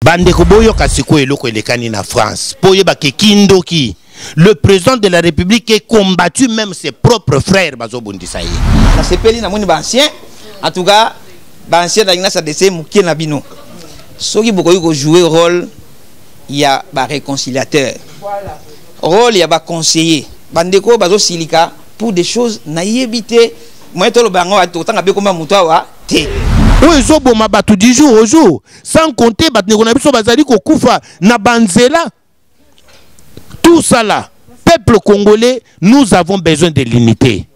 Bandeko boyo kasiko eloko elekani na France. Poye bakekindoki. Le président de la République est combattu même ses propres frères bazo bondisaye. Na sepeli na moni ba ancien. En tout cas, ba ancien na ngina sa dese mukie na bino. Soki bokoyi ko jouer rôle il y a ba réconciliateur. Rôle il y a ba conseiller. Bandeko bazo silika pour des choses na yebité. Moi to lo bango atotanga be komba muto wa te. Oezo boma batu du jour au jour sans compter batne kona biso bazali ko kufa na banzela. Tout ça là, peuple congolais, nous avons besoin de l'unité.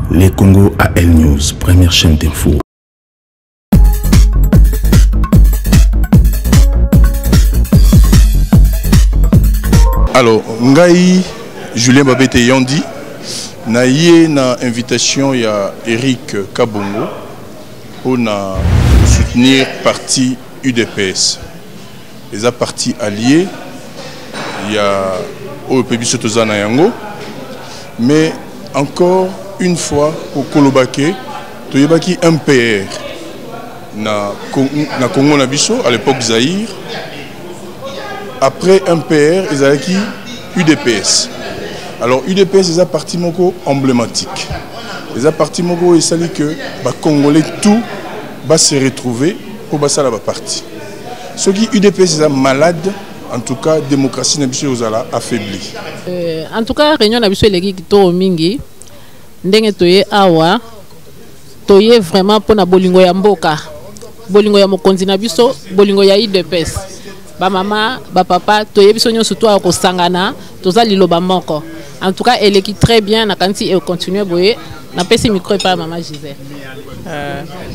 Les Congo AL News, première chaîne d'info. Alors, Ngai Julien Babete Yandi, na yé na invitation il y a Eric Kabongo pour soutenir parti UDPS. Les a partis alliés, il y a Opebi Sotozana Yango, mais encore une fois pour Kolobake, Toyebaki MPR na Congo Nabiso à l'époque Zaïre. Après MPR, ils avaient qui UDPS. Alors UDPS, c'est un parti moko emblématique. Les partis moko, il s'agit que les Congolais tout va se retrouver pour ça la partie. Ce qui UDPS c'est malade, en tout cas démocratie nabiso ozala affaibli. En tout cas réunion nabiso eleki kitoko mingi ndenge toye awa toye vraiment pour na bolingo ya mboka, bolingo ya mokonzi nabiso, bolingo ya UDPS. Ba mama, ba papa, toye biso nyonso to ko sangana, toza liloba moko. En tout cas, elle est très bien, na kanti et continue boye. Na pesi micro par maman Gisèle.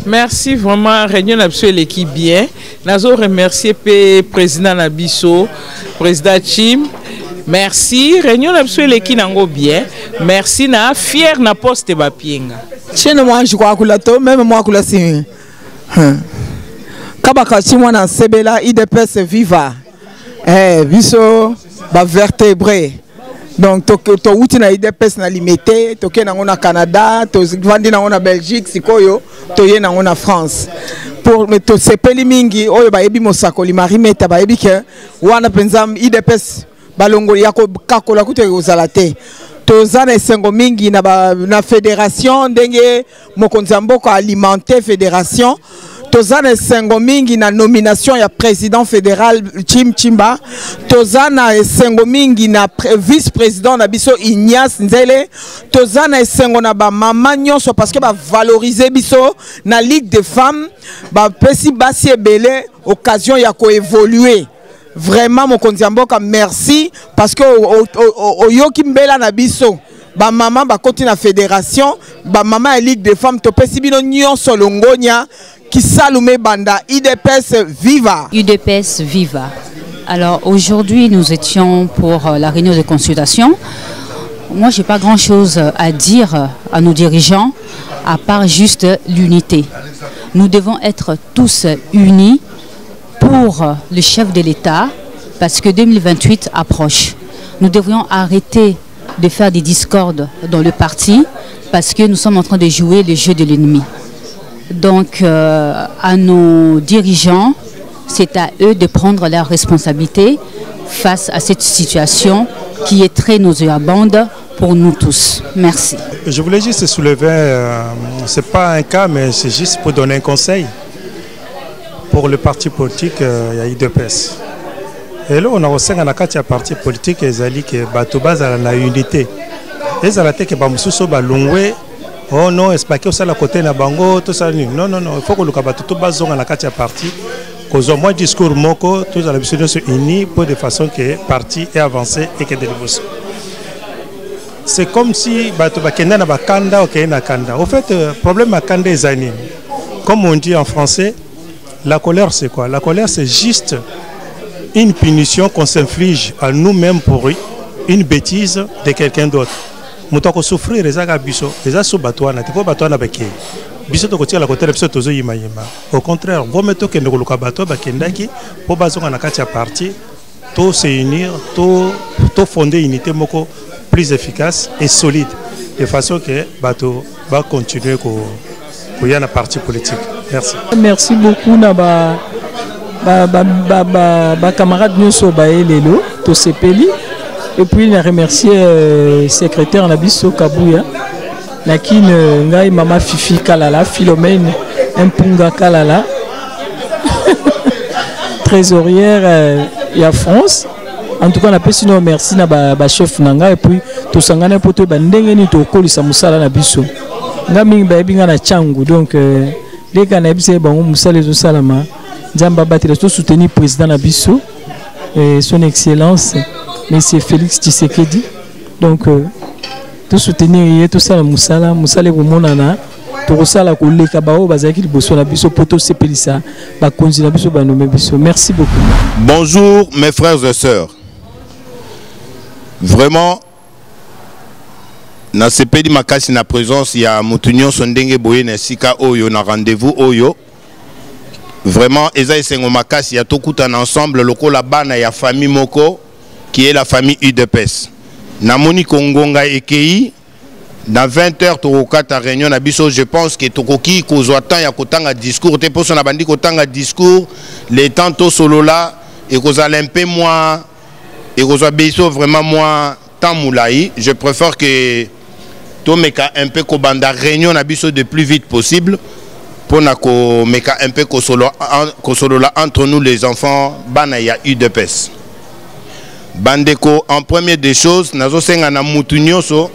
Merci vraiment réunion nabiso l'équipe bien. Nazo remercier le président Nabiso, président Chim. Merci réunion nabiso l'équipe nango bien. Merci na fier na poste ba pienga. Chez moi je crois que la to même moi que la si. Kabaka chimwa na sebela IDPS viva. Biso ba vertébré. Donc to uti na IDPS na limité, to ke na ngona Canada, to vandi na ngona Belgique, sikoyo, to ye na ngona France. Pour me to sepeli mingi oyo ba ebi mosakoli marimeta ba ebi ke wana penzam IDPS balongo yako kakola kute ozalate. To zana esengo mingi na fédération ndenge mokonzi mboko alimenter fédération. Tozana esengo mingi na nomination ya président fédéral Chimba. Tozana esengo mingi na vice-président na biso Ignace Nzele. Tozana esengo na ba mama nyonso parce que ba valoriser biso na Ligue des femmes. Ba pesi basi ebele occasion ya ko évoluer. Vraiment mon konziamboka merci parce que oyoki mbela na biso. Ba maman ba koti na fédération, ba maman à Ligue des femmes to pesi bino nyonso longonya. Qui salume banda UDPS viva. UDPS viva. Alors aujourd'hui nous étions pour la réunion de consultation. Moi j'ai pas grand chose à dire à nos dirigeants à part juste l'unité. Nous devons être tous unis pour le chef de l'État parce que 2028 approche. Nous devrions arrêter de faire des discordes dans le parti parce que nous sommes en train de jouer le jeu de l'ennemi. Donc, à nos dirigeants, c'est à eux de prendre leurs responsabilités face à cette situation qui est très nauséabonde pour nous tous. Merci. Je voulais juste soulever, ce n'est pas un cas, mais c'est juste pour donner un conseil pour le parti politique, il y a UDPS. Et là, on a aussi un parti politique qui est la unité. Et la tête qui est oh non, est-ce pas que ça la côté na bango tout ça non non non, il faut que le kabato tout bazonga na katia parti cause moi discours moko tous la mission se unis pour de façon que parti est avancé et que de l'évolution. C'est comme si bato bakenda na bakanda OK na kanda. Au fait problème à kanda est zani. Comme on dit en français, la colère c'est quoi? La colère c'est juste une punition qu'on s'inflige à nous-mêmes pour une bêtise de quelqu'un d'autre. Mutako souffrir les agabiso les asobatwana tipo batwana beke biso to kotia la côté biso tozo yima yima au contraire vous mettez que ndoko lukabato bakendaki po bazonga na kati ya parti to se unir to fonder une unité moko plus efficace et solide de façon que bato va continuer ko ya na parti politique. Merci. Merci beaucoup na camarades nyonso baye lelo to sepeli et puis na remercier secrétaire Nabiso Kabuya nakine ngai mama Fifi Kalala Philomène Mpunga Kalala trésorière ya France. En tout cas, on a pesi no merci na ba chef nanga et puis to sangana poto ba ndenge ni to kolisa musala na biso. Nga mingi ba ebinga na changu donc leka na ebise ba musala zo salama. Nzamba batela to soutenir président na biso son excellence monsieur Félix Tshisekedi. Donc to soutenir tout ça musala ko monana to sala ko leka ba o bazaki liboso na biso poto sepelisa ba konzi na biso ba nomé biso. Merci beaucoup. Bonjour mes frères et sœurs. Vraiment, na sepeli makasi na présence ya mutunyo sondenge boye na sika oyo na rendez-vous oyo. Vraiment, eza esengo makasi ya tokuta ensemble lokola bana ya famille moko qui est la famille UDPS. Na moni kongonga ekei na 20h tokokata réunion na biso, je pense que tokoki kozwa temps ya kotanga discours te poso na bandi kotanga discours les temps to solo là et kozala un peu moins et kozwa biso vraiment moins temps moulai. Je préfère que tomeka un peu kobanda réunion na biso de plus vite possible pour na ko meka un peu ko solo là entre nous les enfants bana ya UDPS. Bandeko, en premier des choses nazo senga na mutu nyonso.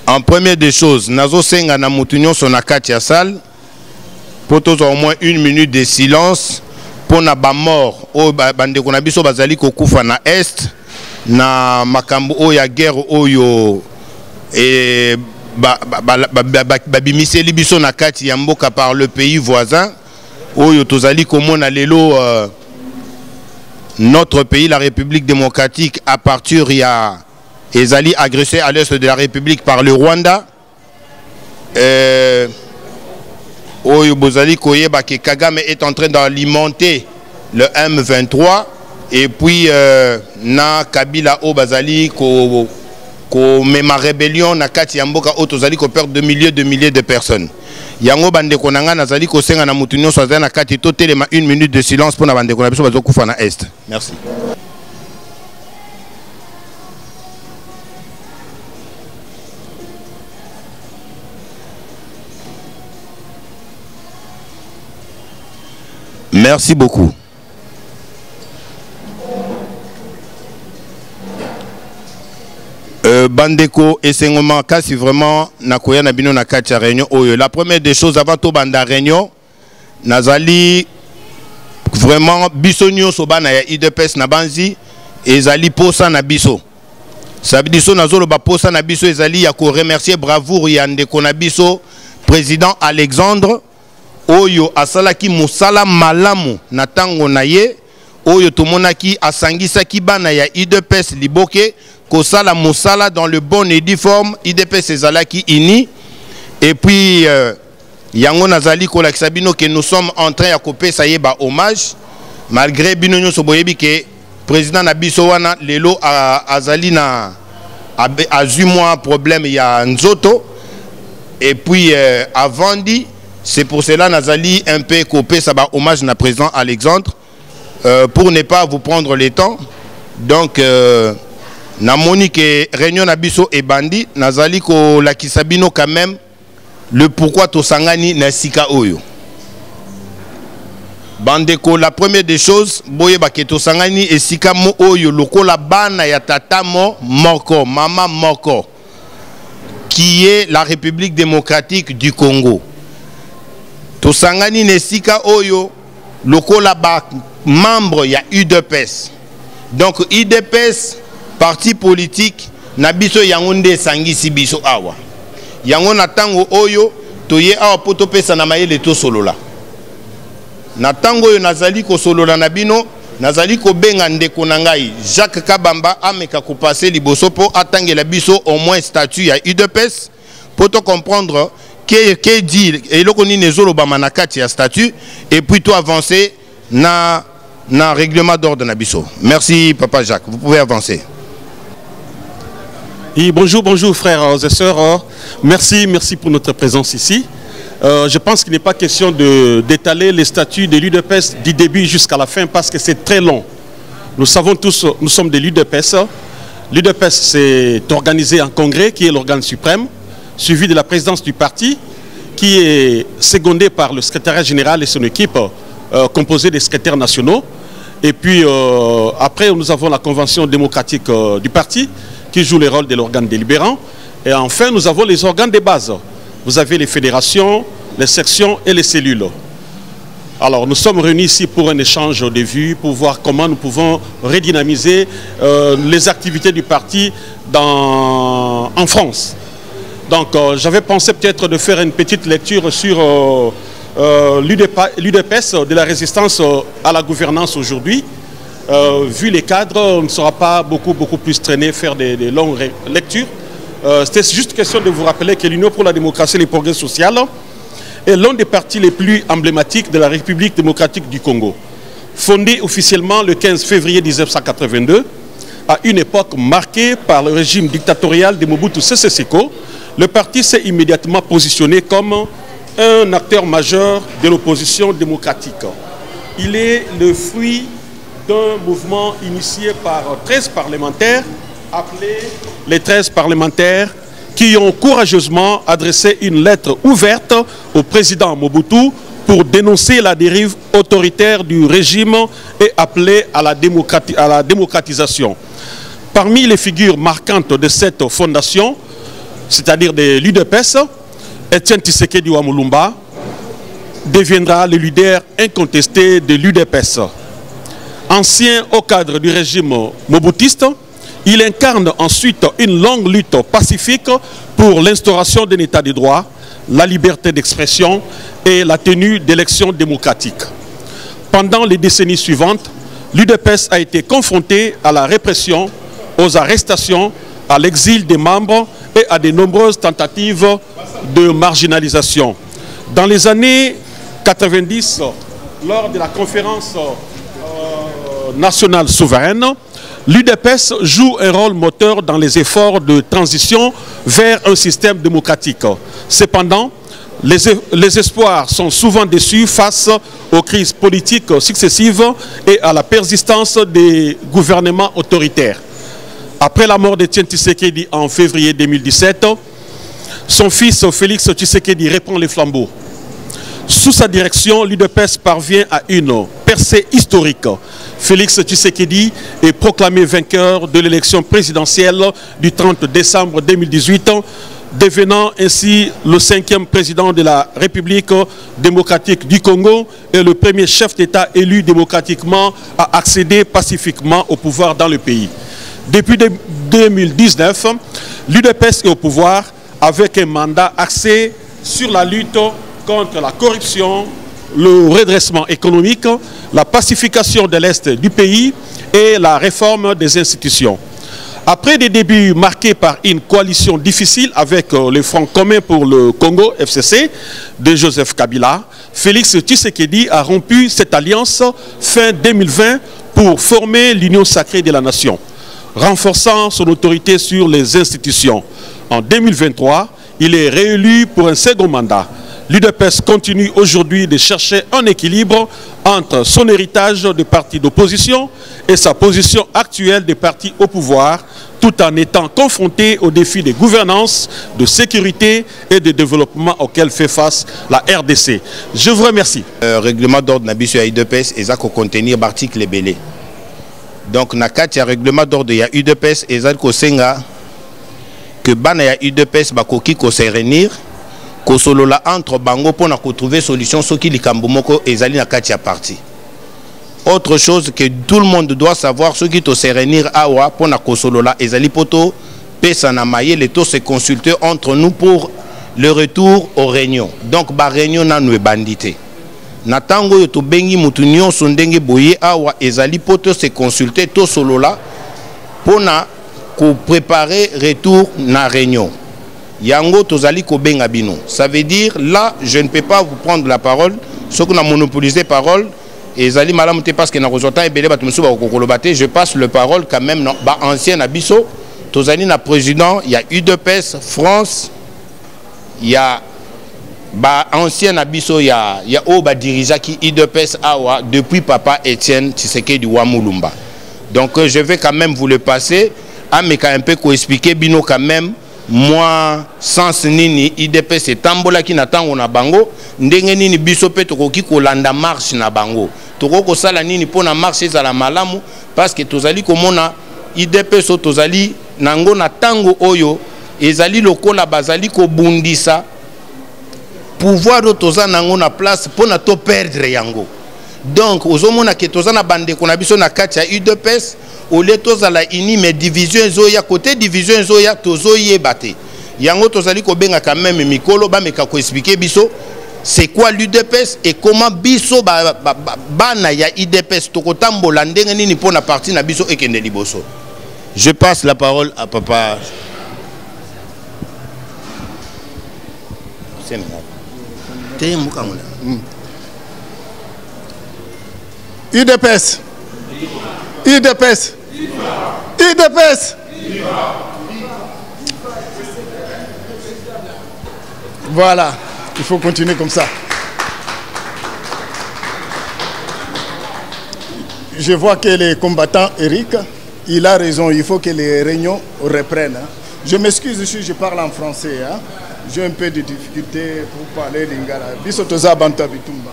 En premier des choses, nazo senga na mutunyo sona kati ya salle pour tous au moins 1 minute de silence pour na ba mort o bande ko na biso bazali ko kufa na est na makambo o ya guerre oyo et babimiseli biso na kati ya mboka par le pays voisin oyo tozali komona lelo notre pays la République démocratique à partir ya Ezali agressé à l'est de la République par le Rwanda. Oyo Bozali Koyeba que Kagame est en train d'alimenter le M23 et puis na Kabila o Bazali ko mema rébellion na kati ya mboka o tozali ko perdre de milliers de personnes. Yango bande konanga nazali ko senga na mutunyo so na kati to telema 1 minute de silence pour na bande konanga biso bazo kufa na est. Merci. Merci beaucoup. Bandeko et Sengoma kasi vraiment nakoya na bino na kati réunion oyo. La première des choses avant tout banda réunion nazali vraiment biso nyonso bana ya UDPS na banzi ezali posa na biso. Sabidiso nazolo ba posa na biso ezali ya ko remercier bravoure ya ndeko na biso président Alexandre oyo asalaki musala malamu na tango na ye oyo tomonaki asangisaki bana ya UDPS liboke kosala musala dans le bon et due forme UDPS ezalaki ini et puis yango nazali kolakisa bino que nous sommes en train ya kopesa ye ba hommage malgré bino nyonso boyebi ke président na biso wana lelo azali na azui moi problème ya nzoto et puis avant dit c'est pour cela nazali un peu copé ça va hommage na président Alexandre pour ne pas vous prendre le temps donc na monique réunion na biso et bandi nazali ko la kisabino quand même le pourquoi to sangani na sika oyo bandeko. La première des choses boye baketo sangani et sika mo oyo lokola bana ya tata moko mama moko qui est la République démocratique du Congo. Tosangani nesika oyo lokola ba membre ya UDPS. Donc UDPS parti politique na biso yango nde sangisi biso awa. Yango na tango oyo toye awa poto pesa na mayele to solola. Na tango oyo nazali ko solola na bino nazali ko benga ndeko na ngai Jacques Kabamba ameka ko passer liboso po atangela biso au moins statut ya UDPS poto comprendre que dit et le koni nezolo ba manakati ya statut et puis tout avancer na règlement d'ordre na biso. Merci papa Jacques, vous pouvez avancer. Et bonjour frères et sœurs, merci pour notre présence ici. Je pense qu'il n'est pas question d'étaler les statuts de l'UDPS du début jusqu'à la fin parce que c'est très long. Nous savons tous, nous sommes de l'UDPS. L'UDPS s'est organisé en congrès, qui est l'organe suprême, suivi de la présidence du parti, qui est secondé par le secrétariat général et son équipe, composée des secrétaires nationaux. Et puis, après, nous avons la convention démocratique du parti, qui joue le rôle de l'organe délibérant. Et enfin, nous avons les organes de base. Vous avez les fédérations, les sections et les cellules. Alors, nous sommes réunis ici pour un échange de vues, pour voir comment nous pouvons redynamiser les activités du parti en France. Donc, j'avais pensé peut-être de faire une petite lecture sur l'UDPS, de la résistance à la gouvernance aujourd'hui. Vu les cadres, on ne sera pas beaucoup plus traîné, faire des longues lectures. C'était juste question de vous rappeler que l'Union pour la démocratie et le progrès social est l'un des partis les plus emblématiques de la République démocratique du Congo. Fondé officiellement le 15 février 1982, à une époque marquée par le régime dictatorial de Mobutu Sese Seko, le parti s'est immédiatement positionné comme un acteur majeur de l'opposition démocratique. Il est le fruit d'un mouvement initié par 13 parlementaires, appelés les 13 parlementaires, qui ont courageusement adressé une lettre ouverte au président Mobutu pour dénoncer la dérive autoritaire du régime et appeler à la démocratisation. Parmi les figures marquantes de cette fondation, c'est-à-dire de l'UDPS, Etienne Tshisekedi Wamulumba deviendra le leader incontesté de l'UDPS. Ancien au cadre du régime mobutiste, il incarne ensuite une longue lutte pacifique pour l'instauration d'un état de droit, la liberté d'expression et la tenue d'élections démocratiques. Pendant les décennies suivantes, l'UDPS a été confronté à la répression, aux arrestations, à l'exil des membres et à de nombreuses tentatives de marginalisation. Dans les années 90, lors de la conférence nationale souveraine, l'UDPS joue un rôle moteur dans les efforts de transition vers un système démocratique. Cependant, les espoirs sont souvent déçus face aux crises politiques successives et à la persistance des gouvernements autoritaires. Après la mort d'Etienne Tshisekedi en février 2017, son fils Félix Tshisekedi reprend les flambeaux. Sous sa direction, l'UDPS parvient à une percée historique. Félix Tshisekedi est proclamé vainqueur de l'élection présidentielle du 30 décembre 2018, devenant ainsi le 5e président de la République démocratique du Congo et le premier chef d'État élu démocratiquement à accéder pacifiquement au pouvoir dans le pays. Depuis 2019, l'UDPS est au pouvoir avec un mandat axé sur la lutte contre la corruption, le redressement économique, la pacification de l'Est du pays et la réforme des institutions. Après des débuts marqués par une coalition difficile avec le Front commun pour le Congo, FCC, de Joseph Kabila, Félix Tshisekedi a rompu cette alliance fin 2020 pour former l'Union sacrée de la nation, renforçant son autorité sur les institutions. En 2023, il est réélu pour un second mandat. L'UDPS continue aujourd'hui de chercher un équilibre entre son héritage de parti d'opposition et sa position actuelle de parti au pouvoir, tout en étant confronté aux défis de gouvernance, de sécurité et de développement auxquels fait face la RDC. Je vous remercie. Règlement d'ordre Nabiso à UDPS et ça contenir l'article belé. Donc na kati ya règlement d'ordre ya UDPS et ça kosenga que bana ya UDPS bakoki ko se réunir kosolola entre bango pour trouver solution soki likambo moko ezali na kati ya parti. Autre chose que tout le monde doit savoir, ceux qui se réunir awa pour na kosolola ezali poto pesa na maye les to se consulter entre nous pour le retour aux réunions. Donc ba réunion na nous bandité. Na tango yo to bengi mutu nyonso ndenge boye awa ezali poto se consulter to solola pour na ko préparer retour na réunion. Yango tozali ko benga bino. Ça veut dire là je ne peux pas vous prendre la parole, ce qu'on a monopolisé parole et zali malamu te parce que na kozota ebele batu musu ba kokolobate, je passe le parole quand même ba ancien abiso tozali na président, il y a UDPS France, il y a ba ancien abiso ya oba dirijaki IDPS awa depuis papa Étienne Tshisekedi Wamulumba. Donc je vais quand même vous le passer à me un peu expliquer bino quand même moi sans nini IDPS etambola ki na tango na bango ndenge nini biso pe tokoki kolanda marche na bango tokoko sala nini pona marche ezala malamu parce que tozali komona IDPS tozali nango na tango oyo ezali lokola bazali ko bundisa pouvoir de toza nango na place pona to perdre yango. Donc ozomona ke toza na bande ko na biso na kati ya UDPS au lieu tozala ini mais division ezoya côté division ezoya tozoyeba te yango tozali ko benga quand même mikolo ba meka ko expliquer biso c'est quoi l'UDPS et comment biso bana ya UDPS tokotambola ndenge nini pona parti na biso ekende liboso. Je passe la parole à papa UDPS UDPS UDPS. Voilà, il faut continuer comme ça. Je vois que les combattants, Eric, il a raison, il faut que les réunions reprennent. Hein. Je m'excuse si je parle en français. Hein. J'ai un peu de difficulté pour parler lingala. Bisotoza banta bitumba.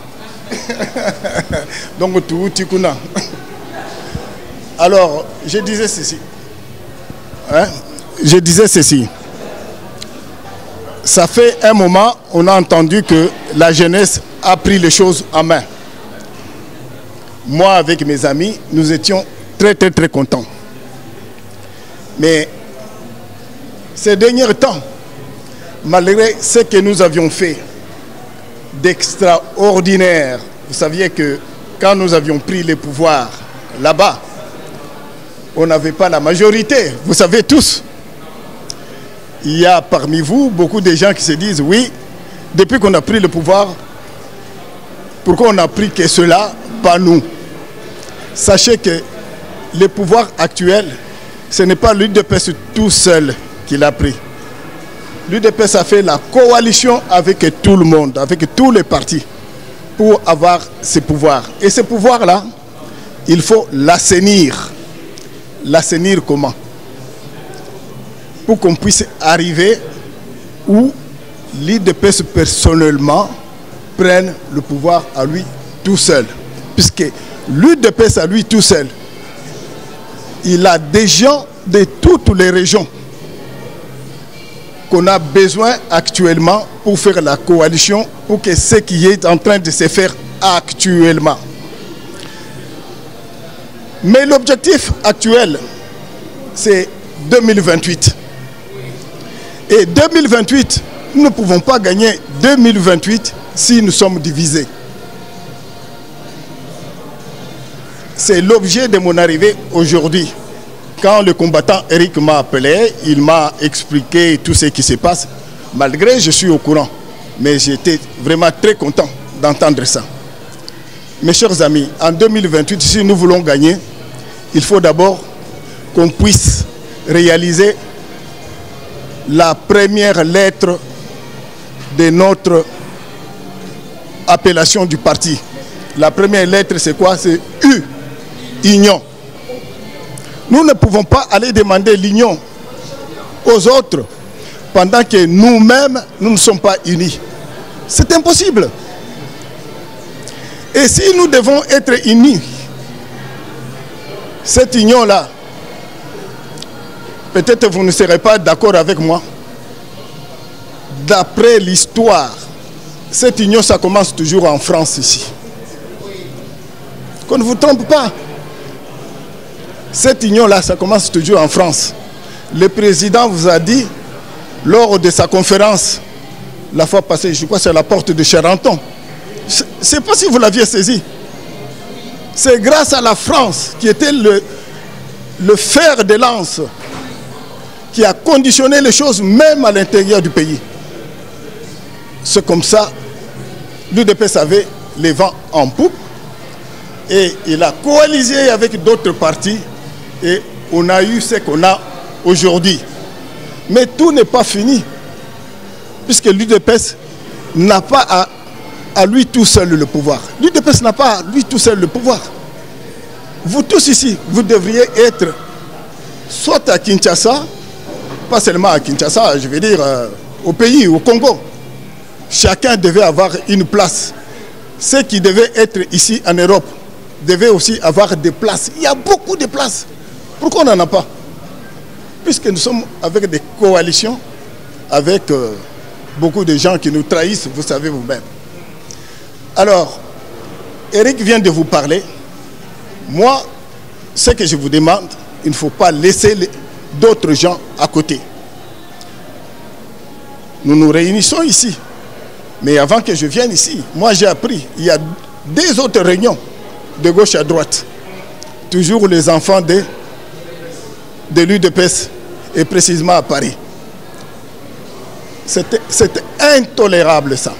Donc tout tikuna. Alors, je disais ceci. Hein? Je disais ceci. Ça fait un moment, on a entendu que la jeunesse a pris les choses en main. Moi, avec mes amis, nous étions très contents. Mais ces derniers temps, malgré ce que nous avions fait d'extraordinaire, vous saviez que quand nous avions pris les pouvoirs là-bas, on n'avait pas la majorité, vous savez tous. Il y a parmi vous beaucoup de gens qui se disent, oui, depuis qu'on a pris le pouvoir, pourquoi on n'a pris que cela, pas nous? Sachez que le pouvoir actuel, ce n'est pas l'UDPS tout seul qui l'a pris. L'UDPS a fait la coalition avec tout le monde, avec tous les partis, pour avoir ces pouvoirs. Et ces pouvoirs-là, il faut l'assainir. L'assainir comment? Pour qu'on puisse arriver où l'UDPS personnellement prenne le pouvoir à lui tout seul. Puisque l'UDPS à lui tout seul, il a des gens de toutes les régions qu'on a besoin actuellement pour faire la coalition, pour que ce qui est en train de se faire actuellement. Mais l'objectif actuel, c'est 2028. Et 2028, nous ne pouvons pas gagner 2028 si nous sommes divisés. C'est l'objet de mon arrivée aujourd'hui. Quand le combattant Eric m'a appelé, il m'a expliqué tout ce qui se passe. Malgré que je suis au courant, mais j'étais vraiment très content d'entendre ça. Mes chers amis, en 2028, si nous voulons gagner, il faut d'abord qu'on puisse réaliser la première lettre de notre appellation du parti. La première lettre, c'est quoi? C'est U, union. Nous ne pouvons pas aller demander l'union aux autres pendant que nous-mêmes, nous ne sommes pas unis. C'est impossible. Et si nous devons être unis, cette union-là, peut-être vous ne serez pas d'accord avec moi. D'après l'histoire, cette union, ça commence toujours en France ici. Qu'on ne vous trompe pas. Cette union-là, ça commence toujours en France. Le président vous a dit, lors de sa conférence, la fois passée, je crois que c'est à la porte de Charenton. Je ne sais pas si vous l'aviez saisi. C'est grâce à la France qui était le fer de lance qui a conditionné les choses même à l'intérieur du pays. C'est comme ça, l'UDPS avait les vents en poupe et il a coalisé avec d'autres partis et on a eu ce qu'on a aujourd'hui. Mais tout n'est pas fini puisque l'UDPS n'a pas à lui tout seul le pouvoir. L'UDPS n'a pas à lui tout seul le pouvoir. Vous tous ici, vous devriez être soit à Kinshasa, pas seulement à Kinshasa, je veux dire au pays, au Congo. Chacun devait avoir une place. Ceux qui devaient être ici en Europe devaient aussi avoir des places. Il y a beaucoup de places. Pourquoi on n'en a pas? Puisque nous sommes avec des coalitions, avec beaucoup de gens qui nous trahissent, vous savez vous-même. Alors, Eric vient de vous parler. Moi, ce que je vous demande, il ne faut pas laisser d'autres gens à côté. Nous nous réunissons ici. Mais avant que je vienne ici, moi j'ai appris, il y a des autres réunions de gauche à droite. Toujours les enfants de l'UDPS, et précisément à Paris. C'est intolérable ça.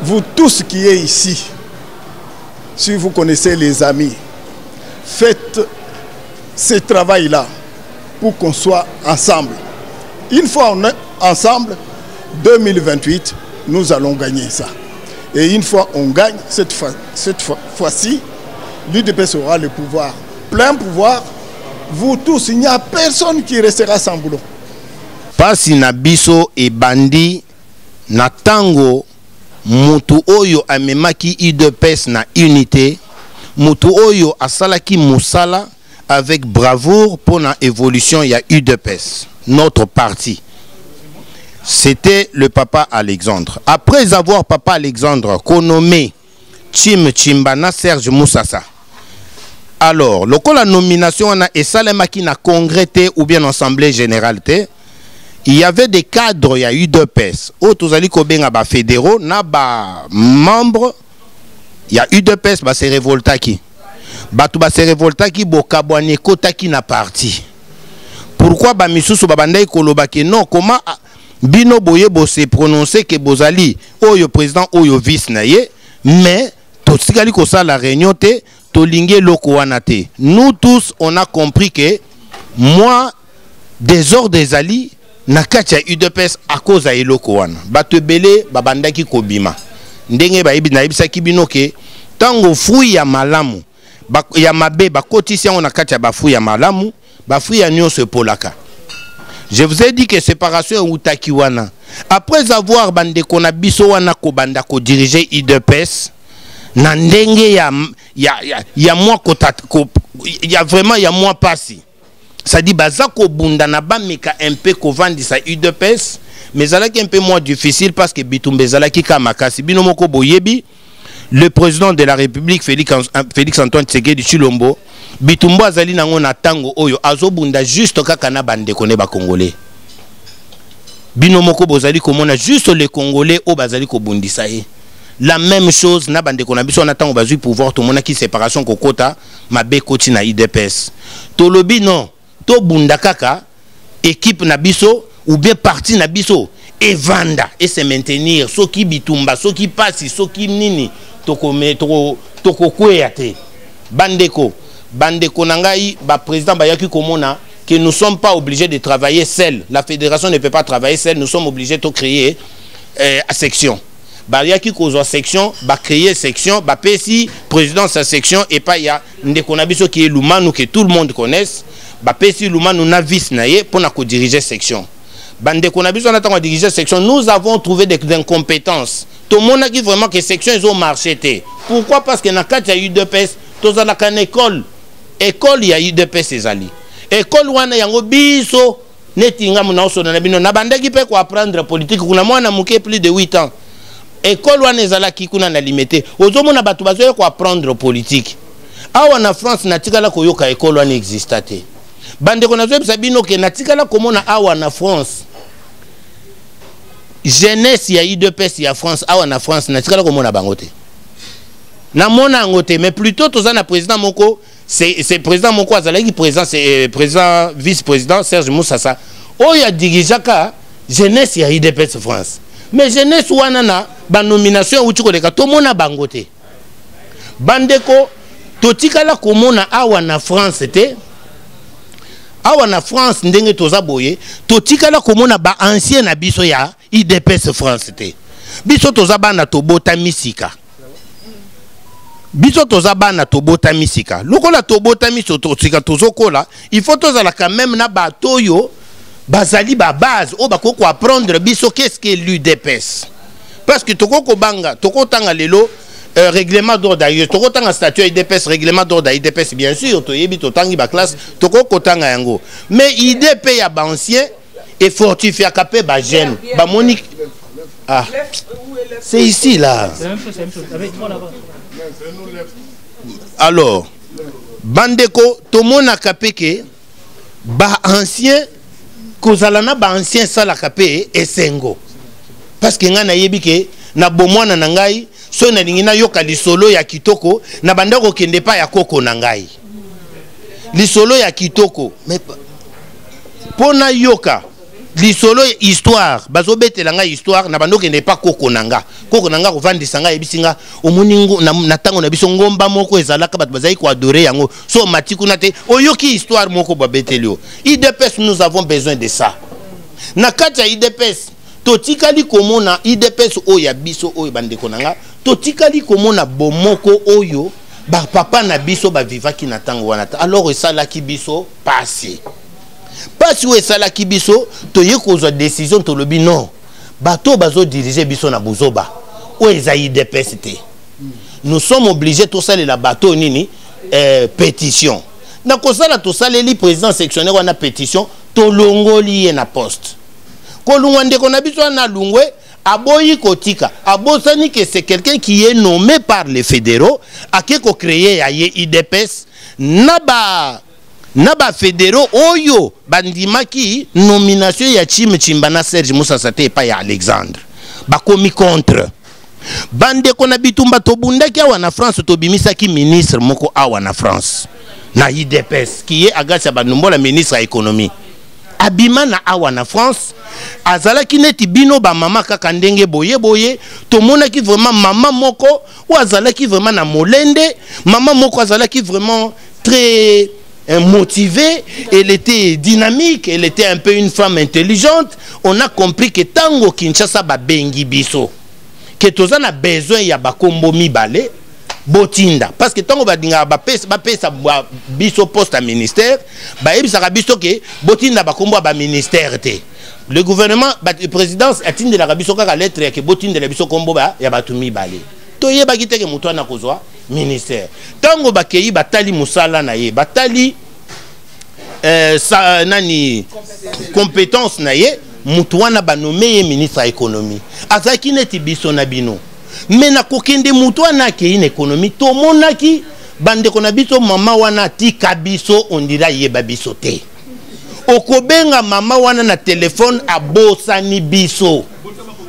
Vous tous qui êtes ici, si vous connaissez les amis, faites ce travail-là pour qu'on soit ensemble. Une fois on est ensemble, 2028, nous allons gagner ça. Et une fois on gagne, cette fois-ci, l'UDPS aura le pouvoir, plein pouvoir. Vous tous, il n'y a personne qui restera sans boulot. Pasi na biso e bandi na tango mutu oyo amemaki UDPS na unité, mutu oyo asalaki musala avec bravoure pour la évolution ya UDPS, notre parti. C'était le papa Alexandre. Après avoir papa Alexandre renommé Chimbana Serge Moussassa. Alors, le la nomination on a esalemaki na congrès ou bien assemblée générale, il y avait des cadres, il y a eu UDPS. Otozali kobenga ba fédéraux, na ba membres, il y a UDPS ba se révoltaki. Batu ba se révoltaki bokabwane kotaki na parti. Pourquoi ba misusu ba bandai kolobaki non, comment bino boye bo se prononcer que bozali oyo président oyo vice na ye, mais totikali ko sa la réunion te tolingue loko wana te. Nous tous on a compris que moi des ordres des alliés na kati ya UDPS à cause ya eloko wana bato ebele babandaki kobima ndenge bayibi na yebisaki bino ke tango fruit ya malamu ya mabe bakotisi yango na kati ya bafruit ya malamu bafruit ya nyonso epolaka. Je vous ai dit que séparation utaki wana après avoir bandeko na biso wana kobanda ko diriger UDPS na ndenge ya moi ya vraiment ya moi passi. Ça dit bazako bunda na bameka un peu kovandi sa UDPS, mais zalaki un peu moins difficile parce que bitumbe zalaki kamakasi bino moko boyebi le président de la République Félix Antoine Tshisekedi Tshilombo bitumbo azali nango na tango oyo azobunda juste kaka na bande kone ba congolais bino moko bozali komona juste les congolais o bazali ko bundisa ye. La même chose na bande kona biso na tango bazui pouvoir to mona ki séparation kokota mabe koti na UDPS tolobi non to bunda kaka équipe na biso ou bien parti na biso et vanda et se maintenir soki bitumba soki pasi soki nini toko kweyate bandeko nangai ba président bayaki komona que nous sommes pas obligés de travailler seul. La fédération ne peut pas travailler seule, nous sommes obligés de créer à section. Bayaki kozo section, ba créer section, ba pesi président sa section et pas ya ndeko na biso qui est Lumanu que tout le monde connaisse. Bapesi Lumanu na vice naye pour na ko diriger section. Bande qu'on a besoin d'attendre diriger section. Nous avons trouvé des incompétences. Tout le monde a dit vraiment que section ils ont marché. Pourquoi? Parce que dans le y a eu UDPS, tout ça dans école. École il y a eu UDPS ezali. École wana yango biso netinga muna oso na bino na bande qui peut ko apprendre politique kuna mwana muke plus de 8 ans. École wana ezala ki kuna na limité. Ozomona batu bazo ko apprendre politique. Awa na France na tikala ko yoka école wana existate. Bande qu'on a vu sabino que natikala komona awa na France jeunesse ya UDPS ya France awa na France natikala komona bangote na mona ngote mais plutôt toza na président moko c'est président moko azalaki président c'est président vice-président Serge Moussassa oya dirijaka jeunesse ya UDPS France mais jeunesse wana na ba nomination uti ko leka to mona bangote bandeko totikala komona awa na France te awa na France ndenge toza boye totikala komona ba ancien na biso ya IDPS France te. Biso toza bana tobota misika. Biso toza bana tobota misika. Lokola tobota misika tozokola, il faut tozala quand même na batoyo bazali ba base o bakoko apprendre biso qu'est-ce que l'UDPS. Parce que toko banga, toko tanga lelo règlement d'ordre d'ailleurs, toko tanga statut IDPS, règlement d'ordre IDPS bien sûr, to yebi to tangi ba classe, toko tanga yango. Mais IDP ya ba ancien et fortifié à capé ba jeune, ba Monique. Ah. C'est ici là. Alors, bandeko to mona capé que ba ancien kozalana ba ancien sala capé et sengo. Parce que nga na yebi ke na bomwana na ngai so na lingina yoka lisolo ya kitoko na bandako kende pa ya koko na ngai. Lisolo ya kitoko mais pona yoka lisolo histoire bazobete la nga histoire na bandoko kende pa koko nanga ko vandisa nga yebisinga omuningo na tango na biso ngomba moko ezalaka bat bazai ko adorer yango so matiku na te oyoki histoire moko babetelio. IDPS nous avons besoin de ça. Na kati ya IDPS totikali komona IDPS oya biso oyo bandeko nanga totikali komona bomoko oyo ba papa na biso ba vivaki na tango wana alors esala ki biso passé parce que esala ki biso toye kozwa décision to lobi non bato bazo diriger biso na buzoba o eza IDPS te. Nous sommes obligés to saler la bateau nini pétition na kozala to saleli président sectionnaire wana pétition to longoli na poste kolungwande kona biso na lungwe aboyi kotika abosani que c'est quelqu'un qui est nommé par les fédéraux a ko créer ya IDPS naba fédéraux oyo bandimaki nomination ya Chimbana Serge Moussa Sate pa ya Alexandre bakomi contre bande kona bitumba tobundaki awa na France tobimisaki ministre moko awa na France na IDPS qui est Agatha Banumbola ministre à économie abimana awa na France azalaki neti bino ba mama kaka ndenge boye to monaki vraiment mama moko ou azalaki vraiment na molende mama moko azalaki vraiment très motivée, elle était dynamique, elle était un peu une femme intelligente. On a compris que tango Kinshasa ba bengi biso que tozana besoin ya bakombo mibale botinda parce que tango badinga ba pesa biso poste à ministère ba ebisa biso ke botinda bakombo ba ministère te. Le gouvernement le président atinde la biso kaka lettre ya ke botinda la biso kombo ba ya batu mibale to yeba kiteke mutu na kozwa ministère tango bakei batali musala na ye batali sa nani compétence na ye mutu wana ba nommé ministre à économie azaki neti biso na bino mais na kokende mutu wana ke une économie to monaki bande kona biso mama wana tika biso on dira yeba biso te okobenga mama wana na téléphone abosani biso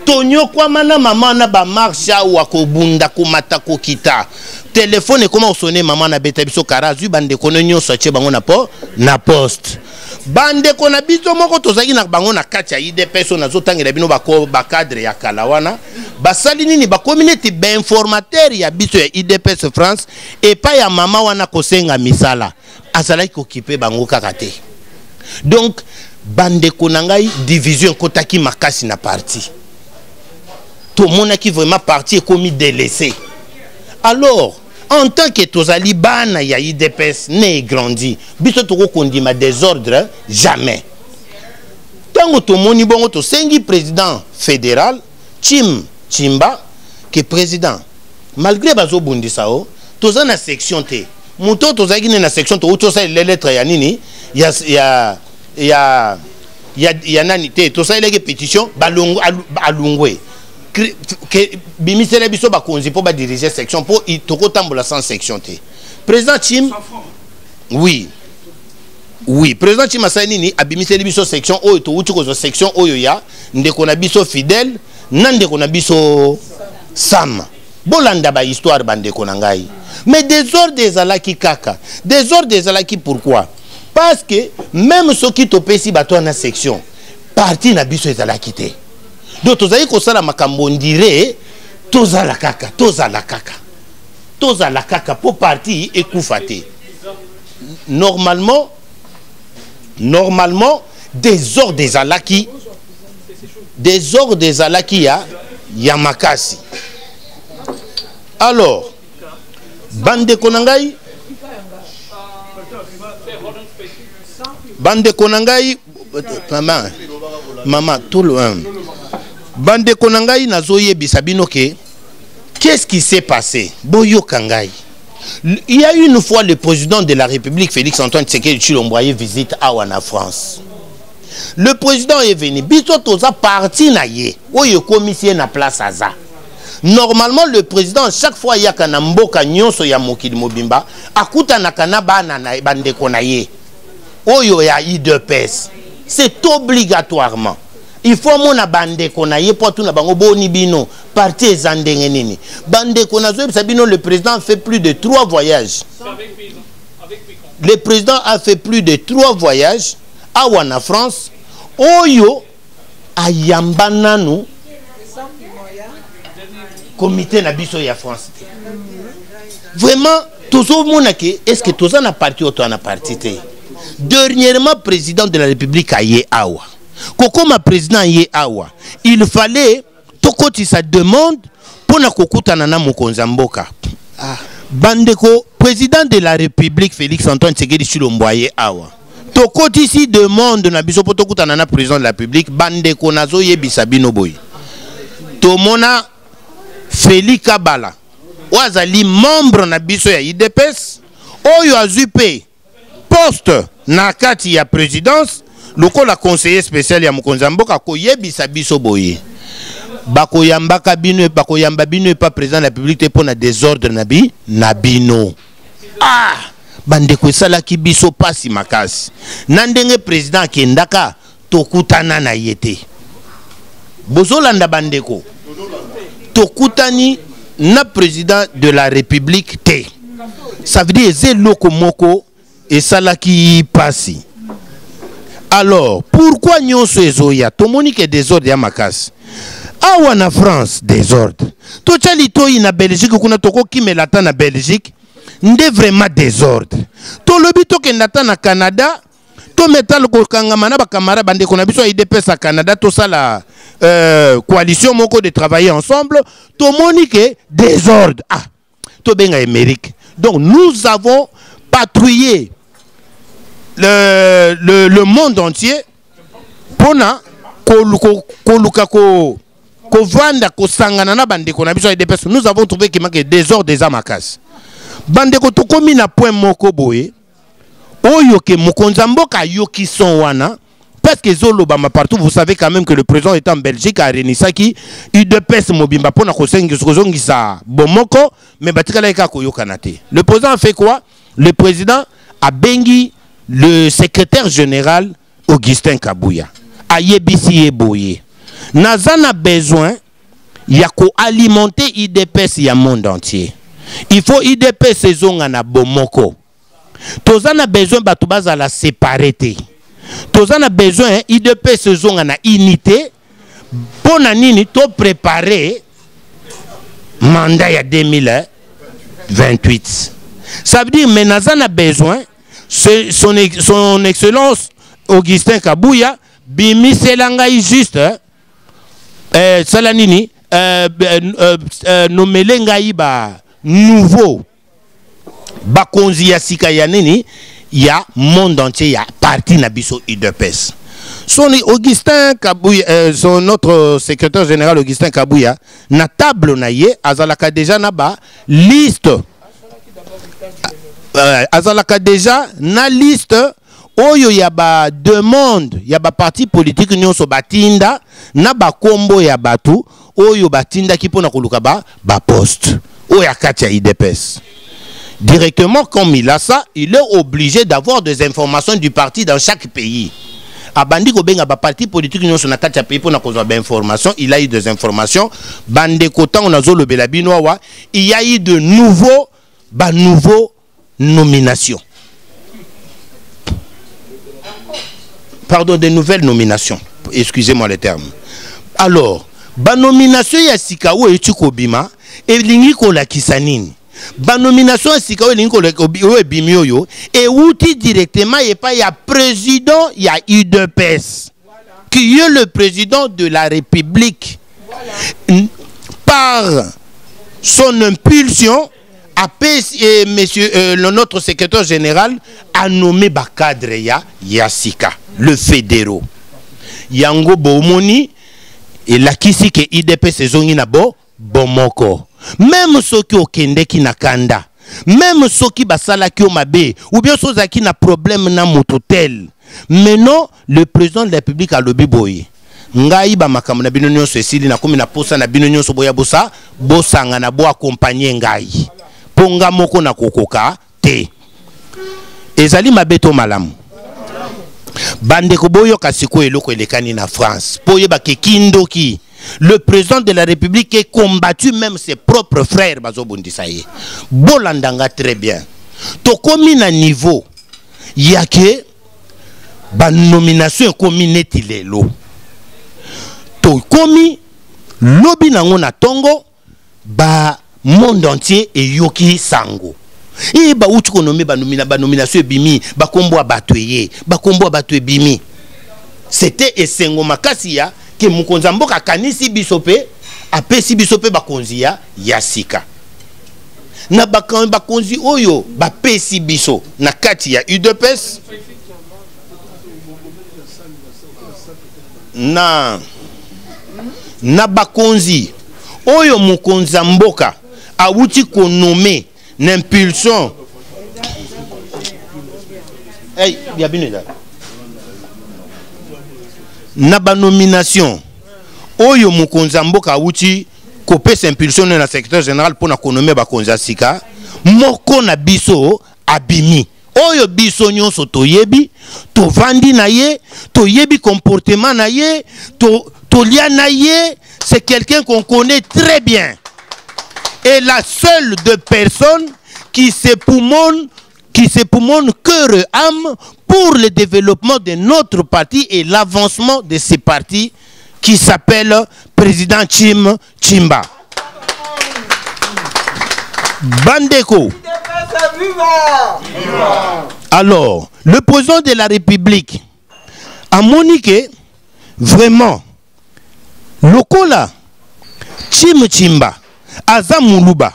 tonyo kwa mana mama na ba marsha wa kobunda komata kokita téléphone comment sonner mama na beta biso karazu bande kono nyonso che bango na poste bande kona biso moko tozaki na bango na kati ya IDPS na zotangela bino ba cadre ya kalawana basali nini ba communauté ba informateur ya biso ya IDPS France et pas ya mama wana kosenga misala azalaki kokipe bango kaka te. Donc bande konangai division kotaki makasi na parti tout le monde qui vraiment parti est commis délaissé. Alors, en tant que tozali bana ya IDPS né grandi, biso toko kondima désordre jamais. Tango to moni bongo to sengi président fédéral Chimba que président malgré bazo bundisa o toza na section T. Muto tozaki na section to to sa les lettres ya nini ya nani te to sa les pétition balongo alungwe que bimisele biso ba konzi pour ba diriger section pour toko tambola sans section te. Président Chim oui président Chim asanini abimisele biso section oyo to uti ko section oyo ya ndeko na biso fidèle ndeko na biso Sam bolanda ba histoire bandeko na ngai mais désordre des alaki kaka désordre des alaki pourquoi parce que même ceux qui topesi bato na section parti na biso ezalaki te. Donc tozali kosala makambo ndire tozala kaka pour parti ekufa te. Normalement des ordres des alaki désordre ezalaki ya makasi. Alors bandeko na ngai maman tout loin bandeko na ngai nazoyebisa bino ke qu'est-ce qui s'est passé boyoka ngai. Il y a une fois le président de la République Félix Antoine Tshisekedi Tshilombo visite à en France. Le président est venu biso toza parti na ye oyo commissaire na place aza. Normalement le président chaque fois ya kana mboka nyonso ya mokili mobimba akuta na kana bana na bandeko na ye oyo ya IDPS. C'est obligatoirement. Il faut mona bandeko na ye pour tout na bango boni bino parti ezandenge nini. Bandeko na zo sabino le président fait plus de 3 voyages. Le président a fait plus de 3 voyages à Wana France. Oyo ayambana nu comité na biso ya France. Vraiment toujours mona ke est-ce que toza na parti ou to na parti te. Dernièrement président de la République a yé awa. Kokoma président yé awa. Il fallait tokoti sa demande pour na kokuta na mokonza mboka. Bandeko président de la République Félix Antoine Tshisekedi Tshilombo yé awa. Tokoti si demande na biso pour tokuta na président de la République bandeko nazo yebisa bino boy. Tomona Félix Kabala wazali membre na biso ya IDPS oyo azupe poste na kati ya présidence lokola conseiller spécial ya mokonza mboka koyebisa biso boye bakoyamba bino pas président de la République te pona désordre na bino bandeko esalaki biso pasi makasi na ndenge président akendaka tokutana na yete bozolanda bandeko tokutani na président de la République te. Ça veut dire c'est loko moko et salaki pasi. Alors pourquoi nyonso ezoya tomoni ke désordre ya makasi awa na France désordre to chali to ina Belgique kuna toko kimelata na Belgique nde vraiment désordre to lobi to kendata na Canada to metal ko kangama na bakamara bande ko na biso IDPS à Canada to sala coalition moko de travailler ensemble to monique désordre to benga Amérique. Donc nous avons patrouillé le monde entier pour na koluka ko vanda ko sangana na bande ko na biso IDPS. Nous avons trouvé qu'il manque désordre des amakas bande ko to komi na point moko boye oyo ke mokonza mboka yoki son wana. Parce que Zolobama partout, vous savez quand même que le président est en Belgique à Renisaki, UDPS Mobimba pour na kosengisa bomoko, mais batikala eka koyokanate. Le président a fait quoi? Le président a bengi le secrétaire général Augustin Kabouya. Ayebisi eboye. Nazana besoin ya ko alimenter IDPS ya monde entier. Il faut IDPS saison na bomoko. Tozana besoin batubaza la séparer. Tous on a besoin IDP saison en unité pour nini to préparer mandat ya 2028. Ça veut dire maintenant on a besoin son excellence Augustin Kabouya bimi selangai juste salanini nomelengai ba nouveau bakonzi ya sika ya nini ya monde entier ya parti nabiso IDPS. Son Augustin Kabouya, son notre secrétaire général Augustin Kabouya, na table na ye azalaka déjà na ba liste azalaka déjà na liste oyo ya ba demande ya ba parti politique nyonso batinda na ba kombo ya batu oyo batinda ki pona koluka ba poste oyo ya kati ya IDPS. Directement, comme il a ça, il est obligé d'avoir des informations du parti dans chaque pays. Abandi ko benga ba parti politique nyonso na kati ya pays pour na kozwa ba information, il a eu des informations. Bande kota on a zolo belabino wa, il y a eu de nouveaux nominations. Pardon, de nouvelles nominations. Excusez-moi le terme. Alors, ba nomination ya sikawo etukobima e lingi ko la kisanini. Ba nomination sikawo lingi ko ebimioyo et outil directement et pas ya président ya UDPS. que le président de la République, par son impulsion, notre secrétaire général a nommé Bakadre Yassika, le fédéraux. Yango Bomoni et la kisi ke IDP saisongi na bomoko. Même ceux qui okende ki nakanda, même ceux qui basala ki omabe, ou bien ceux qui na problème na mototel. Maintenant, le président de la République a lobby boy. Ngai ba makamuna bino nyonso esili na komi na posa na bino nyonso boya bosa, bosanga na bo accompagner ngai. Ponga moko na kokoka te. Ezali mabeto malamu. Bande koboyo kasiko eloko elekani na France. Poye ba kekindoki. Le président de la République est combattu même ses propres frères bazo bondisaye. Bolandanga très bien. To komi na niveau yake ba nomination komi netilelo. To komi lobby nango na tongo ba monde entier et yoki sango. Et ba uchi konomi ba nomination bimi ba kombo abatweye ba kombo abatwe bimi. C'était esengo makasi ya ke mukonza mboka kanisi bisope apesi bisope bakonzi ya Yassika. Na bakonzi oyo ba pesi biso na kati ya UDPS na bakonzi oyo mukonza mboka awuti konome n'impulsion. Hey, bienvenue. Na ba nomination oyo mukonza mboka awuti kopesa impulsion na secrétaire général pour na konome bakonza sika moko na biso abimi. Oyo biso nyonso toyebi, tovandi na ye, toyebi comportement na ye, tolia na ye, c'est quelqu'un qu'on connaît très bien. Et la seule de personnes qui s'époumonne cœur et âme pour le développement de notre parti et l'avancement de ce parti qui s'appelle Président Tshimba. Bandeko. Alors, le président de la République a moniqué vraiment Lokola Tshimba Aza Muluba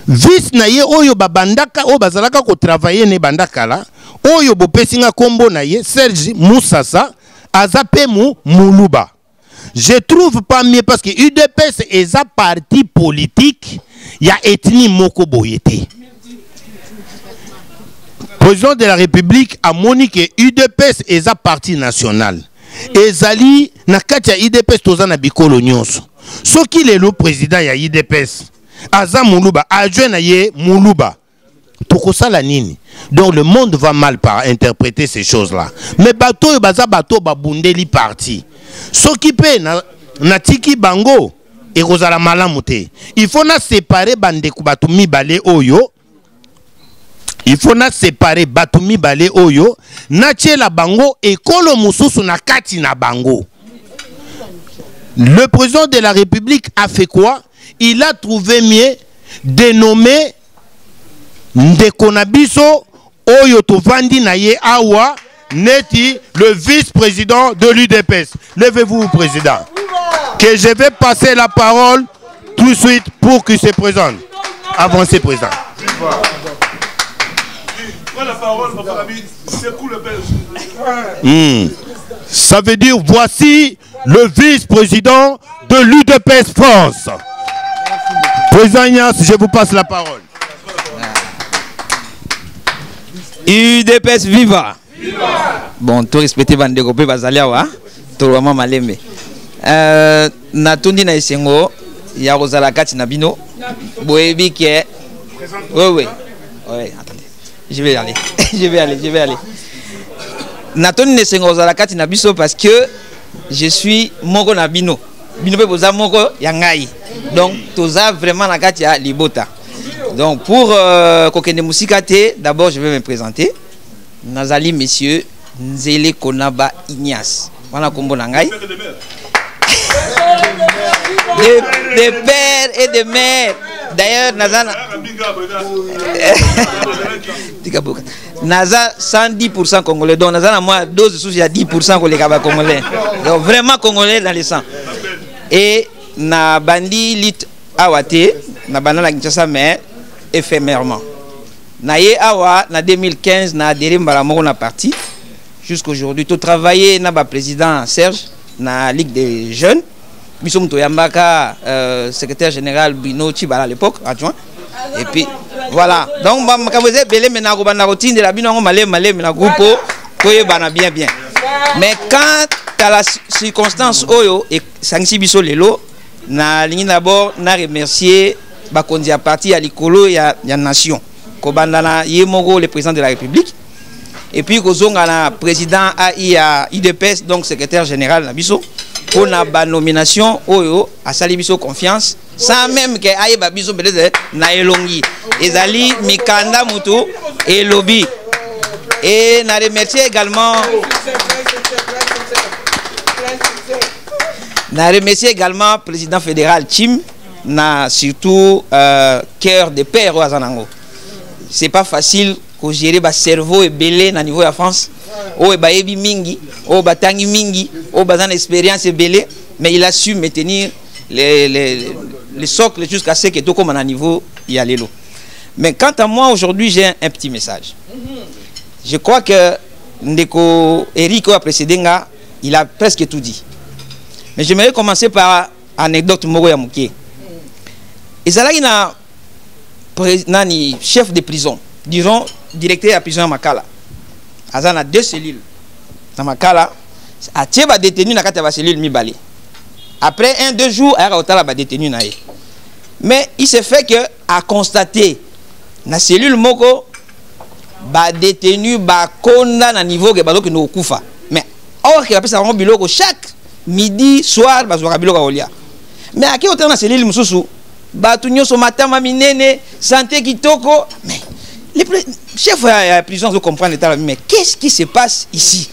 vice na ye oyo babandaka o bazalaka ko travailler ne bandakala oyo bopesinga kombo na ye Serge Moussassa Aza pe Muluba. Je trouve pas mieux parce que UDPS est un parti politique, il y a ethnie moko boyete. Président de la République a moniqué UDPS est un parti national. Ezali na kati ya UDPS tozana bikolo nyonso. Soki le président ya UDPS Aza Muluba adjoint na ye Muluba. Tokosala nini? Donc le monde va mal par interpréter ces choses-là. Mais bato baza bato babundeli parti. Soki pe na tiki bango et kozala malamu te. Il faut na séparer bandeku batu mibale oyo. Il faut na séparer batu mibale oyo na tiela bango ekolo mususu na kati na bango. Le président de la République a fait quoi? Il a trouvé mieux de nommer Ndekonabiso Oyo Tovandi Naye Awa Neti, le vice-président de l'UDPS. Levez-vous, président. Que je vais passer la parole tout de suite pour qu'il se présente. Avancez, président. Ça veut dire voici le vice-président de l'UDPS France. Président Ignace, je vous passe la parole. UDPS viva. Bon, tout respecté Bandeko pe bazaliawa, tout vraiment malembe. Natondi na esengo ya rozala kati na bino. Boyebi ke oui, attendez. Je vais aller. je vais aller. Natondi na esengo rozala kati na biso parce que je suis moko na bino. Bino pe boza moko ya ngai. Donc toza vraiment na kati ya libota. Donc pour Kokende Musikate, d'abord je vais me présenter. Nazali monsieur Nzele Konaba Ignace. Voilà combo nangai. De père et de mère. D'ailleurs, Naza 110% congolais. Donc, Naza, moi, dose sous, il y a 10% congolais. Donc, vraiment congolais dans les sangs. Et, na bandi lit awate, na banana Kinshasa, mais éphémèrement. Na ye awa, na 2015, na adhéré Mbaramoko na parti. Jusqu'aujourd'hui, tout travaillé, na ba président Serge, na Ligue des Jeunes. Bissom Toyambaka, secrétaire général Bino Chibala à l'époque, adjoint. Et puis, voilà. Donc, je vous ai belé, mais na routine de la Bino, malé, mais na groupe, bien, bien. Mais quand à la circonstance, Oyo, et Sangsi Bisso Lelo, na ligne d'abord, na remercié, Bakondi a parti à l'Ikolo, il y a nation. Kobandana, Yemogo, le président de la République. Et puis, Kozonga, le président à IDPS, donc secrétaire général Nabiso. Pour la nomination, Oyo, à Salibiso confiance, sans même que Aïe Babiso Beleze, Naelongi, Ezali, Mikanda Moutou et Lobby. Et n'a remercié également. N'a remercié également le président fédéral Chim, n'a surtout cœur de père au Azanango. C'est pas facile que gérer le cerveau et belé au niveau de la France. Oh, baebi mingi, oh, batangi mingi, oh, bazan expérience belé, mais il a su maintenir les socles jusqu'à ce que tout comme à niveau il y a l'élo. Mais quant à moi aujourd'hui, j'ai un petit message. Je crois que Ndeko Eric a précédé, il a presque tout dit. Mais j'aimerais commencer par anecdote Moro Yamouké. Et nani chef de prison, disons directeur de la prison à Makala. Azana 2 cellules. Dans Makala, a tieba détenu na kati ya cellule mibale. Après 1-2 jours, a otala ba détenu na ye. Mais il s'est fait que a constaté na cellule moko ba détenu ba konda na niveau que ba no kufa. Mais or que pesa ngo biloko chaque midi soir ba zo biloko olia. Mais a ki otala na cellule mususu ba tunyo so matama minene santé kitoko mais les chefs de la prison doivent comprendre l'état, mais qu'est-ce qui se passe ici?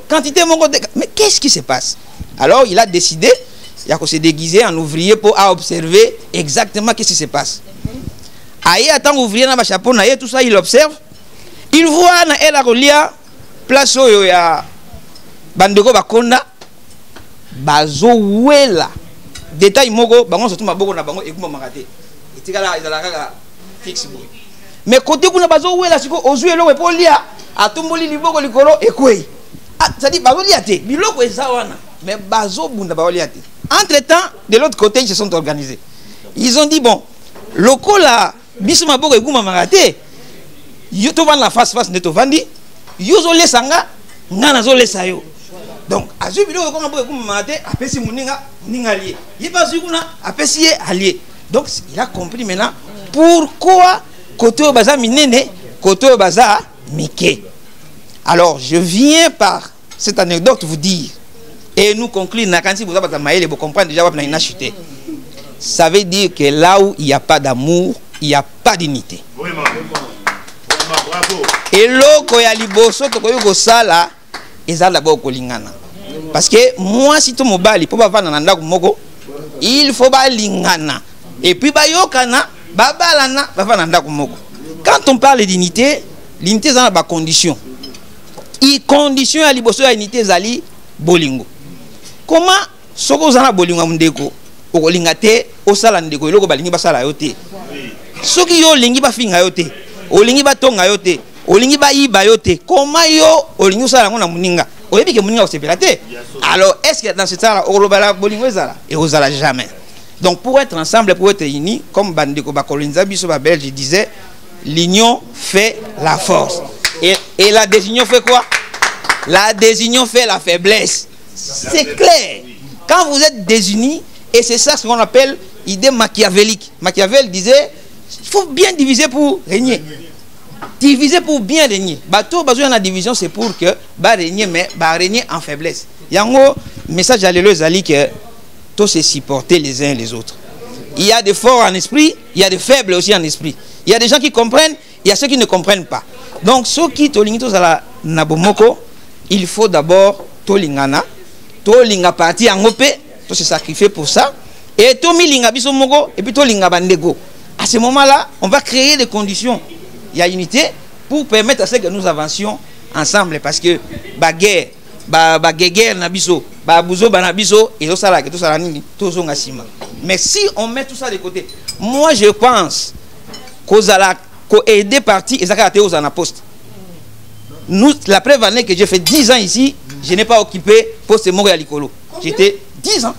Quantité mais qu'est-ce qui se passe? Alors il a décidé, il a se déguisé en ouvrier pour observer exactement qu'est-ce qui se passe. Aïe, attend ouvrier dans le chapeau, tout ça, il observe. Il voit dans la relia, place où il y a Bandego Bakonda, Bazo Wela. Détail mogo, bango surtout ma bogo na bango et comment maraté. Et tigala izalaka fixe boy. Mais côté kuna bazo wela siko ozué lo pour lia, atumboli liboko likolo ekwe. Ah, ça dit bazo liate, biloko ezawana. Mais bazo bunda bazo liate. Entre-temps, de l'autre côté, ils se sont organisés. Ils ont dit bon, loko la biso ma bogo ekuma maraté. Yo to vendre la face neto vandi. Yo zo lesanga, ngana zo lesayo. Donc, à ce vidéo, comme on a dit, apesi muninga allié. Il va sur apesi allié. Donc, il a compris maintenant pourquoi côté au bazar minene, côté au bazar mike. Alors, je viens par cette anecdote vous dire, et nous conclure, si vous avez comprendre déjà, vous avez chuté. Ça veut dire que là où il n'y a pas d'amour, il n'y a pas d'unité. Et là, quand il y a liboso, quand il y a ça, parce que moi si tu m'obali pour pas nanda moko il faut ba lingana et puis ba yokana ba balana ba nanda moko. Quand on parle d'unité, l'unité ça ba condition. I condition ya liboso ya unité zali bolingo. Comment soko zana bolingo mundeko okolinga te osala ndeko eloko balingi basala yo te. Soki yo lingi ba finga yo te, olingi ba tonga yo te, olingi ba yiba yo te. Comment yo olingi osala ngona muninga? Alors, est-ce que dans ce temps-là, et osala jamais? Donc, pour être ensemble, pour être unis, comme Bandeko Bakolinza Bisoba Belge disait, l'union fait la force. Et la désunion fait quoi? La désunion fait la faiblesse. C'est clair. Quand vous êtes désunis, et c'est ça ce qu'on appelle idée machiavélique. Machiavel disait, il faut bien diviser pour régner. Diviser pour bien régner. Bateau, besoin de la division, c'est pour que bah régner, mais bah régner en faiblesse. Il y a un message à l'éleuse Ali que tous se supporter les uns les autres. Il y a des forts en esprit, il y a des faibles aussi en esprit. Il y a des gens qui comprennent, il y a ceux qui ne comprennent pas. Donc, ceux qui tolingitos à la nabomoko, il faut d'abord tolingana, tolinga parti en opé, to se sacrifier pour ça. Et to milinga biso moko et puis to linga bandego. À ce moment-là, on va créer des conditions. Il y a unité pour permettre à ce que nous avancions ensemble parce que guerre nabiso, bouzo banabiso et tout ça là, tout ça là, tout ça ngasima. Mais si on met tout ça de côté, moi je pense qu'aux aider partis et ça a été aux poste. Nous, la preuve année que j'ai fait 10 ans ici, je n'ai pas occupé poste Montréal Licolo. J'étais 10 ans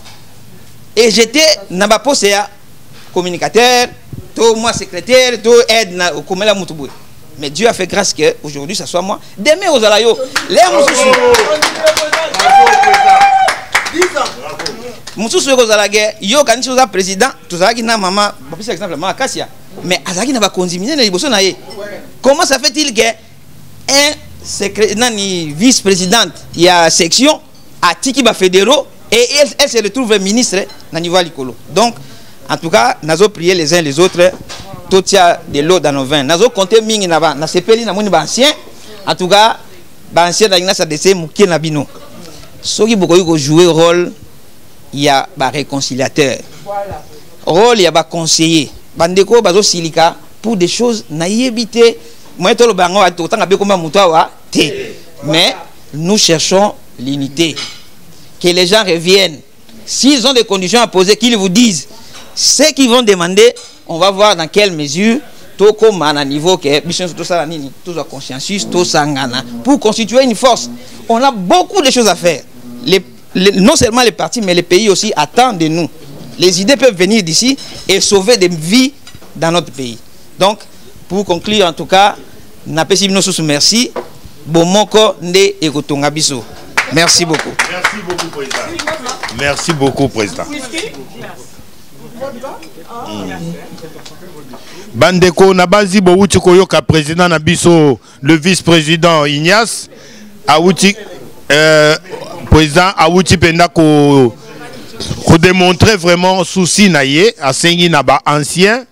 et j'étais dans ma poste communicateur, tout moi secrétaire, tout aide au Komela Moutouboui. Mais Dieu a fait grâce que aujourd'hui ça soit moi. Demain aux alayo, les Moussous aux alagé, yo quand tu es président, tu sais qui na maman, par exemple maman Kassia, mais azaki n'a pas continué les bossons naïe. Comment ça fait-il que un secrétaire nani vice-présidente, il y a section à Tiki ba fédéraux et elle se retrouve ministre na niveau Licolo. Donc en tout cas, nous avons prié les uns les autres. Tout y a de l'eau dans nos vins. Nous avons compté mingi naba. Na sepeli na moni ancien. En tout cas, ancien na ina sa dese mukie na bino. Ce qui beaucoup jouer rôle, il y a ba réconciliateur. Rôle il y a ba conseiller. Bandeko bazo silika pour des choses na yebité. Moi to lo bango autant ngabe komba mutawa té. Mais nous cherchons l'unité. Que les gens reviennent. S'ils ont des conditions à poser, qu'ils vous disent. Ceux qui vont demander, on va voir dans quelle mesure, tout comme à un niveau que tout ça, tout ça consciensus, tout ça pour constituer une force. On a beaucoup de choses à faire. Non seulement les partis, mais les pays aussi attendent de nous. Les idées peuvent venir d'ici et sauver des vies dans notre pays. Donc, pour conclure, en tout cas, merci. Bomoko nde ekotonga biso. Merci beaucoup. Merci beaucoup, Président. Merci beaucoup, Président. Bandeko Nabazi Bouti Koyoka, président Nabiso, le vice-président Ignace, Aouti, président Aouti Pendako, pour démontrer vraiment souci naïe, à Sengi Naba ancien,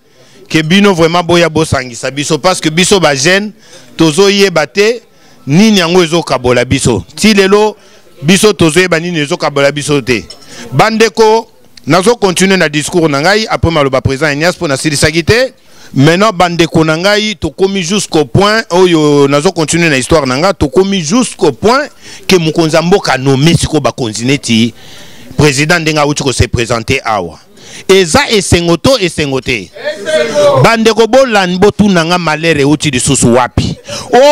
que Bino vraiment boya bosangi, Sabiso, parce que Biso Bajen, Tozo Yebate, ni Nyango Ezo Kabola Biso. Tilelo, Biso Tozo Yebani Ezo Kabola Biso te. Bandeko, nazo continuer na discours nangai après maloba président Ignace pour na silisagité. Maintenant bandeko nangai to komi jusqu'au point oyo nazo continuer na histoire nanga to komi jusqu'au point que mukonza mboka nommé siko ba continuer ti président ndenga uti ko se présenter awa. Eza esengoto esengote. Bandeko bolan botu nanga malere uti lisusu wapi.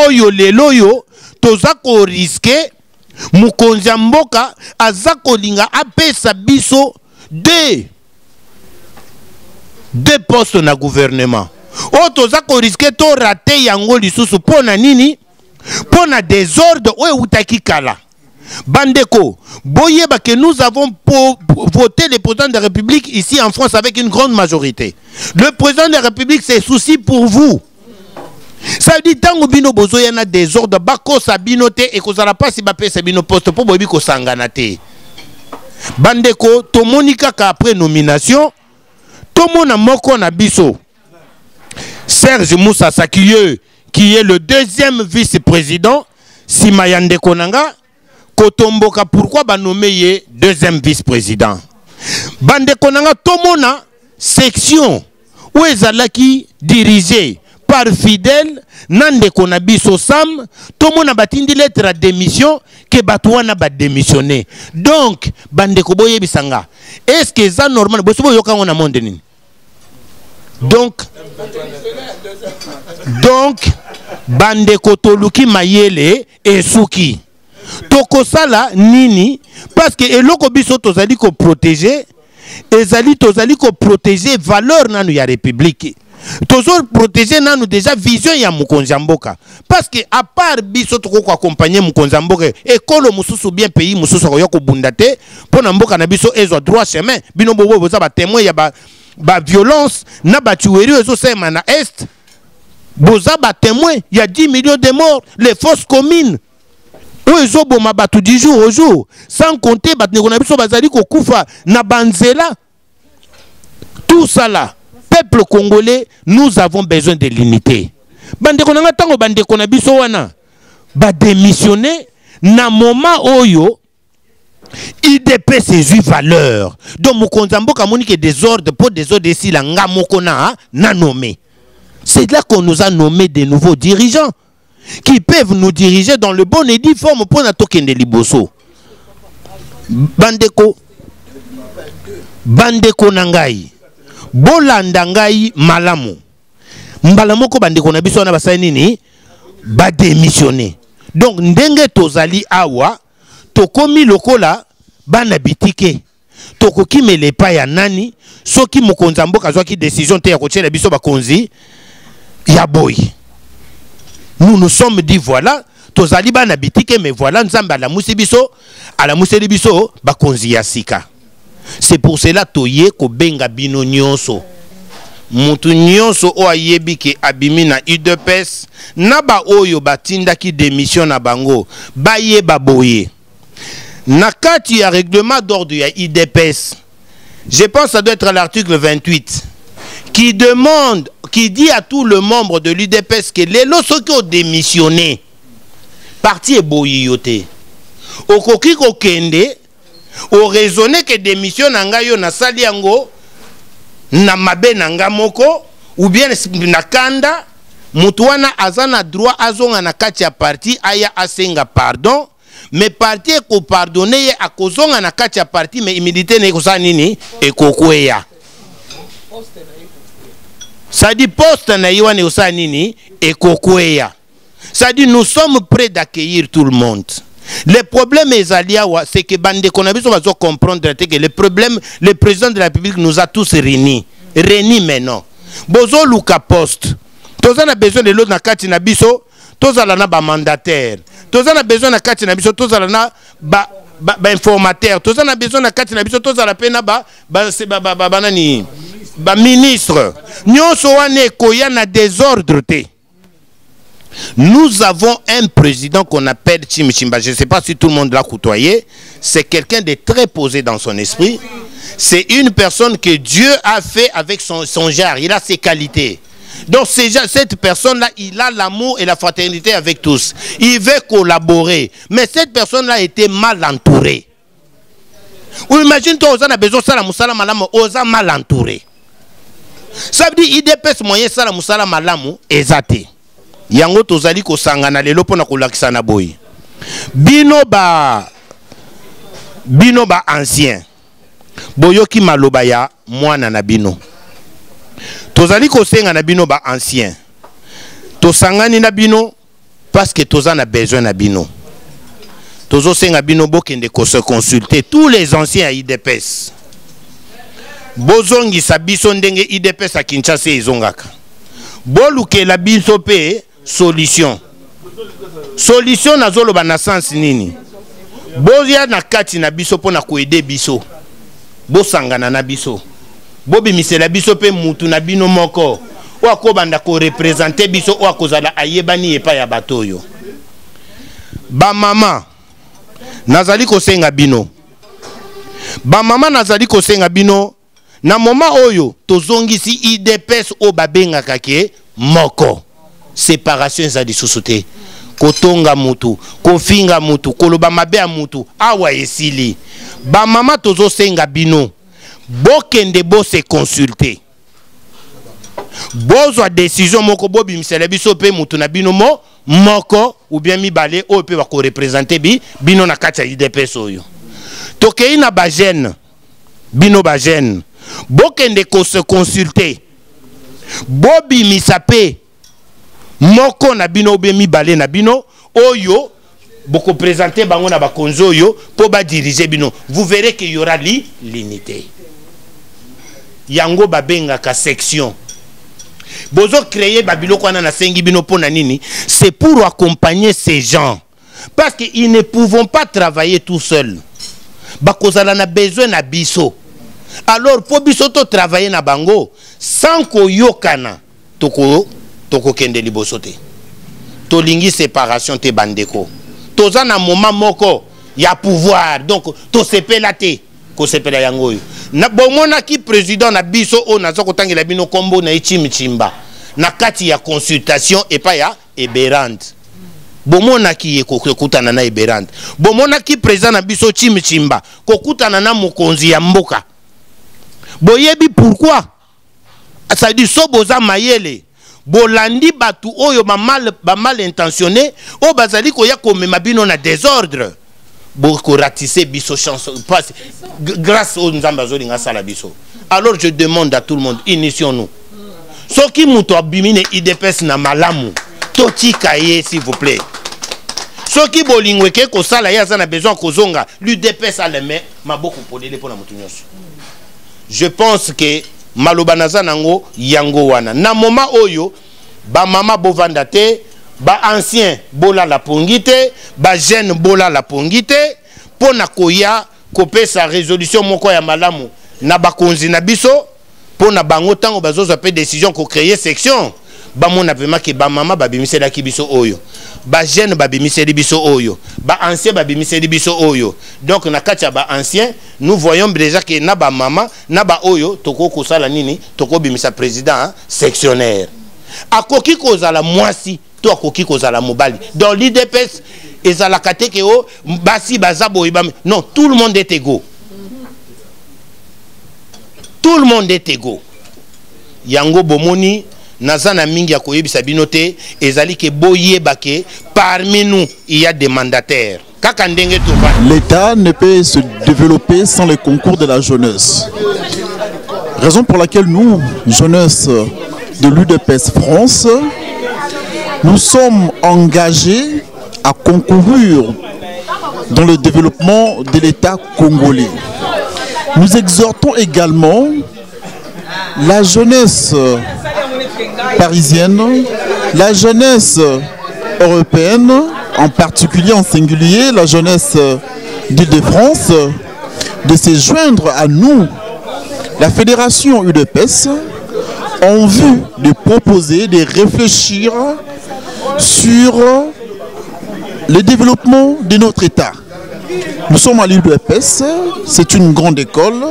Oyo lelo yo toza ko risquer mukonza mboka azako linga apesa biso deux postes na gouvernement. Otoza ko risquer to rater yango lisusu pona nini? Pona désordre ou utaki kala. Bandeko, boyeba que nous avons voté le président de la République ici en France avec une grande majorité. Le président de la République c'est souci pour vous. Ça dit tango bino bozo yana désordre bako sabino te et kozala pas si bapé sabino poste pour bobi ko sangana te. Bandeko, tomonika ka après nomination, tomona moko na biso. Serge Moussa Sakiye, qui est le deuxième vice-président, Simayande Konanga, Kotomboka, pourquoi ba nommé deuxième vice-président? Bande Konanga, tomona section où ezalaki dirigé par Fidèle, Nande Konabiso Sam, tomona batindi lettre à démission, que batouana ba démissionné. Donc, bande koboye bisanga. Est-ce que ça normal? Bosobo yoka on a mondeni. Donc, bande kotoluki mayele et souki. Tokosala nini? Parce que eloko biso tozali ko protéger, ezali tozali ko protéger valeur nanu ya république. Toujours protéger nanu déjà vision ya mukonza mboka. Parce que à part biso toko ko accompagner mukonza mboka ekolo mususu bien pays mususu ko yoko bundate pona mboka na biso ezo droit chemin bino bobo boza ba témoin ya ba violence na ba tuerie ezo sema na est boza ba témoin il y a 10 millions de morts les fausses communes ezo boma batu du jour au jour sans compter ba ne biso bazali ko kufa na banzela tout ça là. Peuple congolais, nous avons besoin de l'unité. Bande konanga tango bande konabiso wana ba démissionner na moment oyo IDP c'est une valeur. Donc Mokonzambo Kamonike désordre pour désordre ici la Ngamokona na nommé. C'est là qu'on nous a nommé des nouveaux dirigeants qui peuvent nous diriger dans le bon et due forme pour na tokende liboso. Bandeko nangai. Bolanda ngai malamu. Mbalamoko bandeko na biso na basai nini ba démissionner. Donc ndenge tozali awa tokomi lokola bana bitike. Tokoki melepa ya nani soki mokonzi mboka zwaki décision te ya kotiela biso bakonzi ya boy. Nous sommes dit voilà tozali bana bitike mais voilà nzamba la musibiso ala museli biso bakonzi ya sika. C'est pour cela toye ko benga bino nyonso. Mutu nyonso o ayebi ke abimi na UDPS naba oyo batinda ki démission na bango baye baboye. Nakati ya règlement d'ordre ya UDPS. Je pense que ça doit être l'article 28 qui demande, qui dit à tout le membre de l'UDPS que les lois qui ont démissionné parti est boyoté. Okoki ko kende o raisonner que démission nanga yo na sali yango na mabe nanga moko ou bien na kanda mutu wana azana droit azonga na kati ya parti aya asenga pardon mais parti ko pardonner ye akozonga na kati ya parti mais immunité ne ko sa nini e kokweya ça dit poste na yiwane ko sa nini e kokweya ça dit nous sommes prêts d'accueillir tout le monde. Le problème c'est que Bande Konabiso va comprendre que le problème, le président de la République nous a tous réunis. Réunis maintenant. Bozo Luka Poste. Tous on a besoin de l'autre nakati nabiso. Tous on a ba mandataire. Tous on a besoin nakati nabiso. Tous on a ba informateur. Tous on a besoin nakati nabiso. Tous on a pena ba ministre. Nyonso wane koya na désordre te. Nous avons un président qu'on appelle Chimichimba. Je ne sais pas si tout le monde l'a côtoyé. C'est quelqu'un de très posé dans son esprit. C'est une personne que Dieu a fait avec son genre. Il a ses qualités. Donc cette personne-là, il a l'amour et la fraternité avec tous. Il veut collaborer. Mais cette personne-là a été mal entourée. Ou imagine-toi, on a besoin de ça, on a mal entouré. Ça veut dire IDPS moyen ça, la malamu, ezate. Yango tozali ko sangana lelo pona ko lakisa na boy. Bino ba ancien. Boyoki maloba ya mwana na bino. Tozali ko senga na bino ba ancien. To sangani na bino parce que tozana besoin na bino. Tozo senga bino bokende ko se consulter tous les anciens à IDPS. Bozongi sabiso ndenge IDPS a Kinshasa ezongaka. Boluke la biso pe solution na zolo ba na sens nini bozia na kati na biso pona ko aider biso bosangana na biso bobimisela biso pe mutu na bino moko wa ko banda ko représenter biso wa kozala ayebani epa ya batoyo ba mama nazali ko senga bino na moma oyo tozongisi IDPS o babenga kake moko séparation za disusuté kotonga mutu kofinga mutu koloba mabe mutu awa esili ba mama tozo senga bino bokende bo se consulter bozwa décision moko bobi misela biso pe mutu na bino moko ou bien mibale o pe ba ko représenter bino na kati ya IDPS oyo tokei na ba jeune bino ba jeune bokende ko se consulter bobi misape moko na bino obe mibale na bino oyo boko présenter bango na bakonzo oyo po ba diriger bino. Vous verrez qu'il y aura l'unité. Yango babenga ka section. Bozo créer babilo kwana na sengi bino pona nini? C'est pour accompagner ces gens parce qu'ils ne pouvons pas travailler tout seuls. Bakozala na besoin na biso. Alors pour biso to travailler na bango sans ko yokana toko kende liboso te. To lingi séparation te bandeko. Toza na moment moko ya pouvoir donc to sepela te ko sepela yango yo. Na bomona ki président na biso o na zoko tangela bino kombo na Chimichimba na kati ya consultation et pas ya eberand. bomonaki ye kokutana na Eberand, bomonaki président na biso Chimchimba kokutana na mokonzi ya mboka. Boyebi pourquoi? Ça dit so boza mayele bolandi batu oyo ba mal intentionné o bazali ko ya komema bino na désordre boko ratissé biso chance grâce au nzamba zolinga sala biso. Alors je demande à tout le monde, initions-nous. Soki muto abimine IDPS na malamu totika ye s'il vous plaît. Soki bolingweke ko sala ya za na besoin kozonga l'UDPS a les mains maboko polele pona mutu nyonso. Je pense que malobanaza nango yango wana na moment oyo ba mama bovanda te, ba ancien bola la pongite, ba jeune bola la pongite pona koya kopesa résolution moko ya malamu na bakonzi na biso pona bango tango bazoza pe décision ko créer section ba mona vraiment ke ba mama babimisela ki biso oyo, ba jeune babimiseli biso oyo, ba ancien babimiseli biso oyo. Donc na katia ba ancien nous voyons déjà que na ba mama na ba oyo toko kosala nini toko bimisa président sectionnaire akoki kozala mwasi to akoki kozala mobali dans l'IDPS ezala kateke o basi bazabo ibam. Non, tout le monde est égaux. Tout le monde est égaux. Yango bomoni nazana mingi ya koyebisa binote ezali ke boyeba ke parmi nous il y a des mandataires. L'État ne peut se développer sans les concours de la jeunesse. Raison pour laquelle nous, jeunesse de l'UDPS France, nous sommes engagés à concourir dans le développement de l'État congolais. Nous exhortons également la jeunesse parisienne, la jeunesse européenne, en particulier en singulier la jeunesse d'Île-de-France, de se joindre à nous, la fédération UDPS, en vue de proposer, de réfléchir sur le développement de notre État. Nous sommes à l'UDPS, c'est une grande école,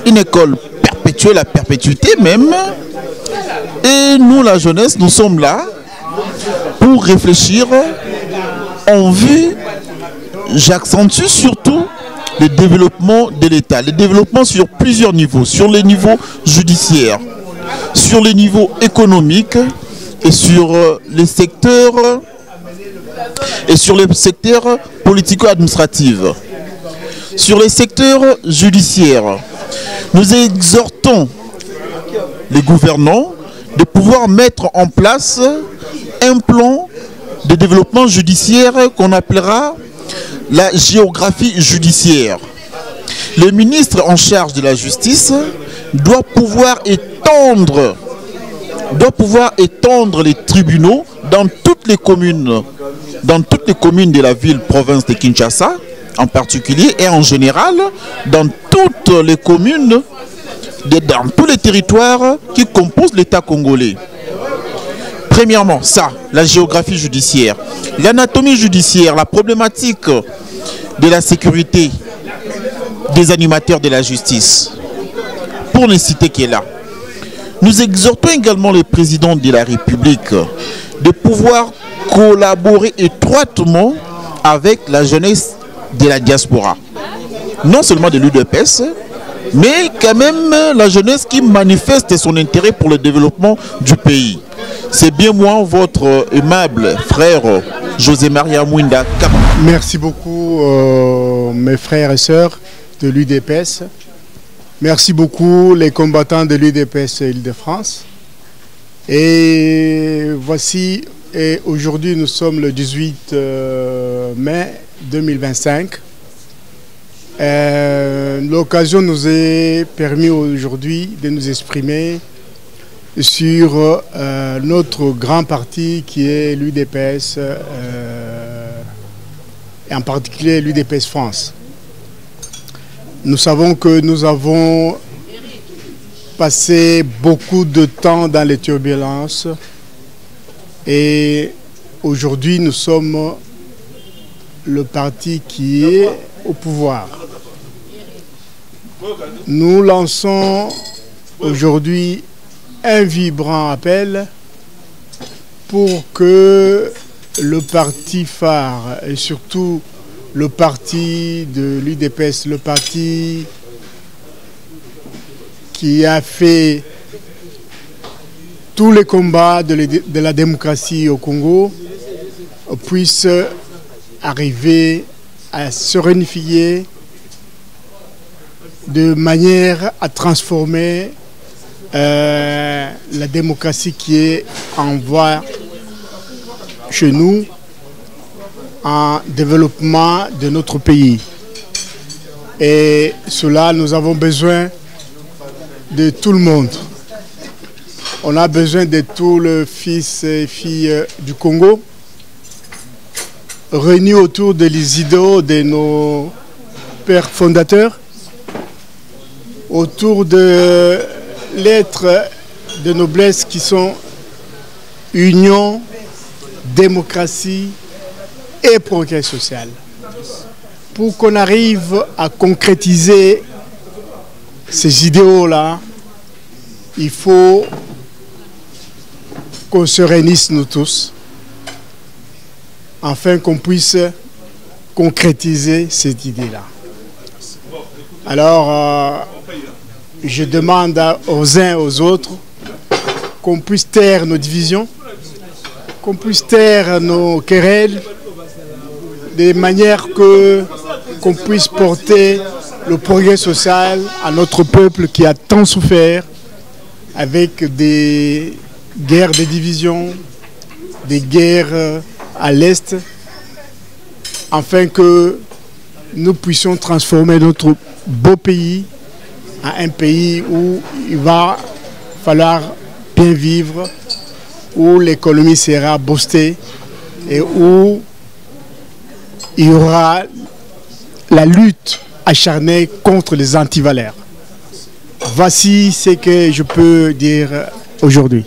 une école perpétuelle, à perpétuité même, et nous, la jeunesse, nous sommes là pour réfléchir en vue, j'accentue surtout le développement de l'État, le développement sur plusieurs niveaux, sur les niveaux judiciaires, sur les niveaux économiques et sur les secteurs politico-administratifs. Sur les secteurs judiciaires, nous exhortons les gouvernants de pouvoir mettre en place un plan de développement judiciaire qu'on appellera la géographie judiciaire. Le ministre en charge de la justice doit pouvoir étendre les tribunaux dans toutes les communes de la ville-province de Kinshasa en particulier et en général dans toutes les communes, dans tous les territoires qui composent l'État congolais. Premièrement, ça, la géographie judiciaire. L'anatomie judiciaire, la problématique de la sécurité des animateurs de la justice. Pour ne citer qui est là. Nous exhortons également le président de la République de pouvoir collaborer étroitement avec la jeunesse de la diaspora. Non seulement de l'UDPS, mais quand même la jeunesse qui manifeste son intérêt pour le développement du pays. C'est bien moi, votre aimable frère José Maria Mwinda. Merci beaucoup mes frères et sœurs de l'UDPS. Merci beaucoup les combattants de l'UDPS Île-de-France. Et voici, aujourd'hui nous sommes le 18 mai 2025. L'occasion nous est permis aujourd'hui de nous exprimer sur notre grand parti qui est l'UDPS et en particulier l'UDPS France. Nous savons que nous avons passé beaucoup de temps dans les turbulences et aujourd'hui nous sommes le parti qui est au pouvoir. Nous lançons aujourd'hui un vibrant appel pour que le parti phare et surtout le parti de l'UDPS, le parti qui a fait tous les combats de la démocratie au Congo, puisse arriver à se réunifier de manière à transformer la démocratie qui est en voie chez nous en développement de notre pays. Et cela, nous avons besoin de tout le monde. On a besoin de tous les fils et filles du Congo réunis autour des idéaux de nos pères fondateurs, autour de lettres de noblesse qui sont union, démocratie et progrès social. Pour qu'on arrive à concrétiser ces idéaux-là, il faut qu'on se réunisse nous tous, afin qu'on puisse concrétiser cette idée-là. Alors, je demande aux uns et aux autres qu'on puisse taire nos divisions, qu'on puisse taire nos querelles, de manière qu'on puisse porter le progrès social à notre peuple qui a tant souffert avec des guerres de division, des guerres à l'Est, afin que nous puissions transformer notre beau pays en un pays où il va falloir bien vivre, où l'économie sera boostée et où il y aura la lutte acharnée contre les antivaleurs. Voici ce que je peux dire aujourd'hui.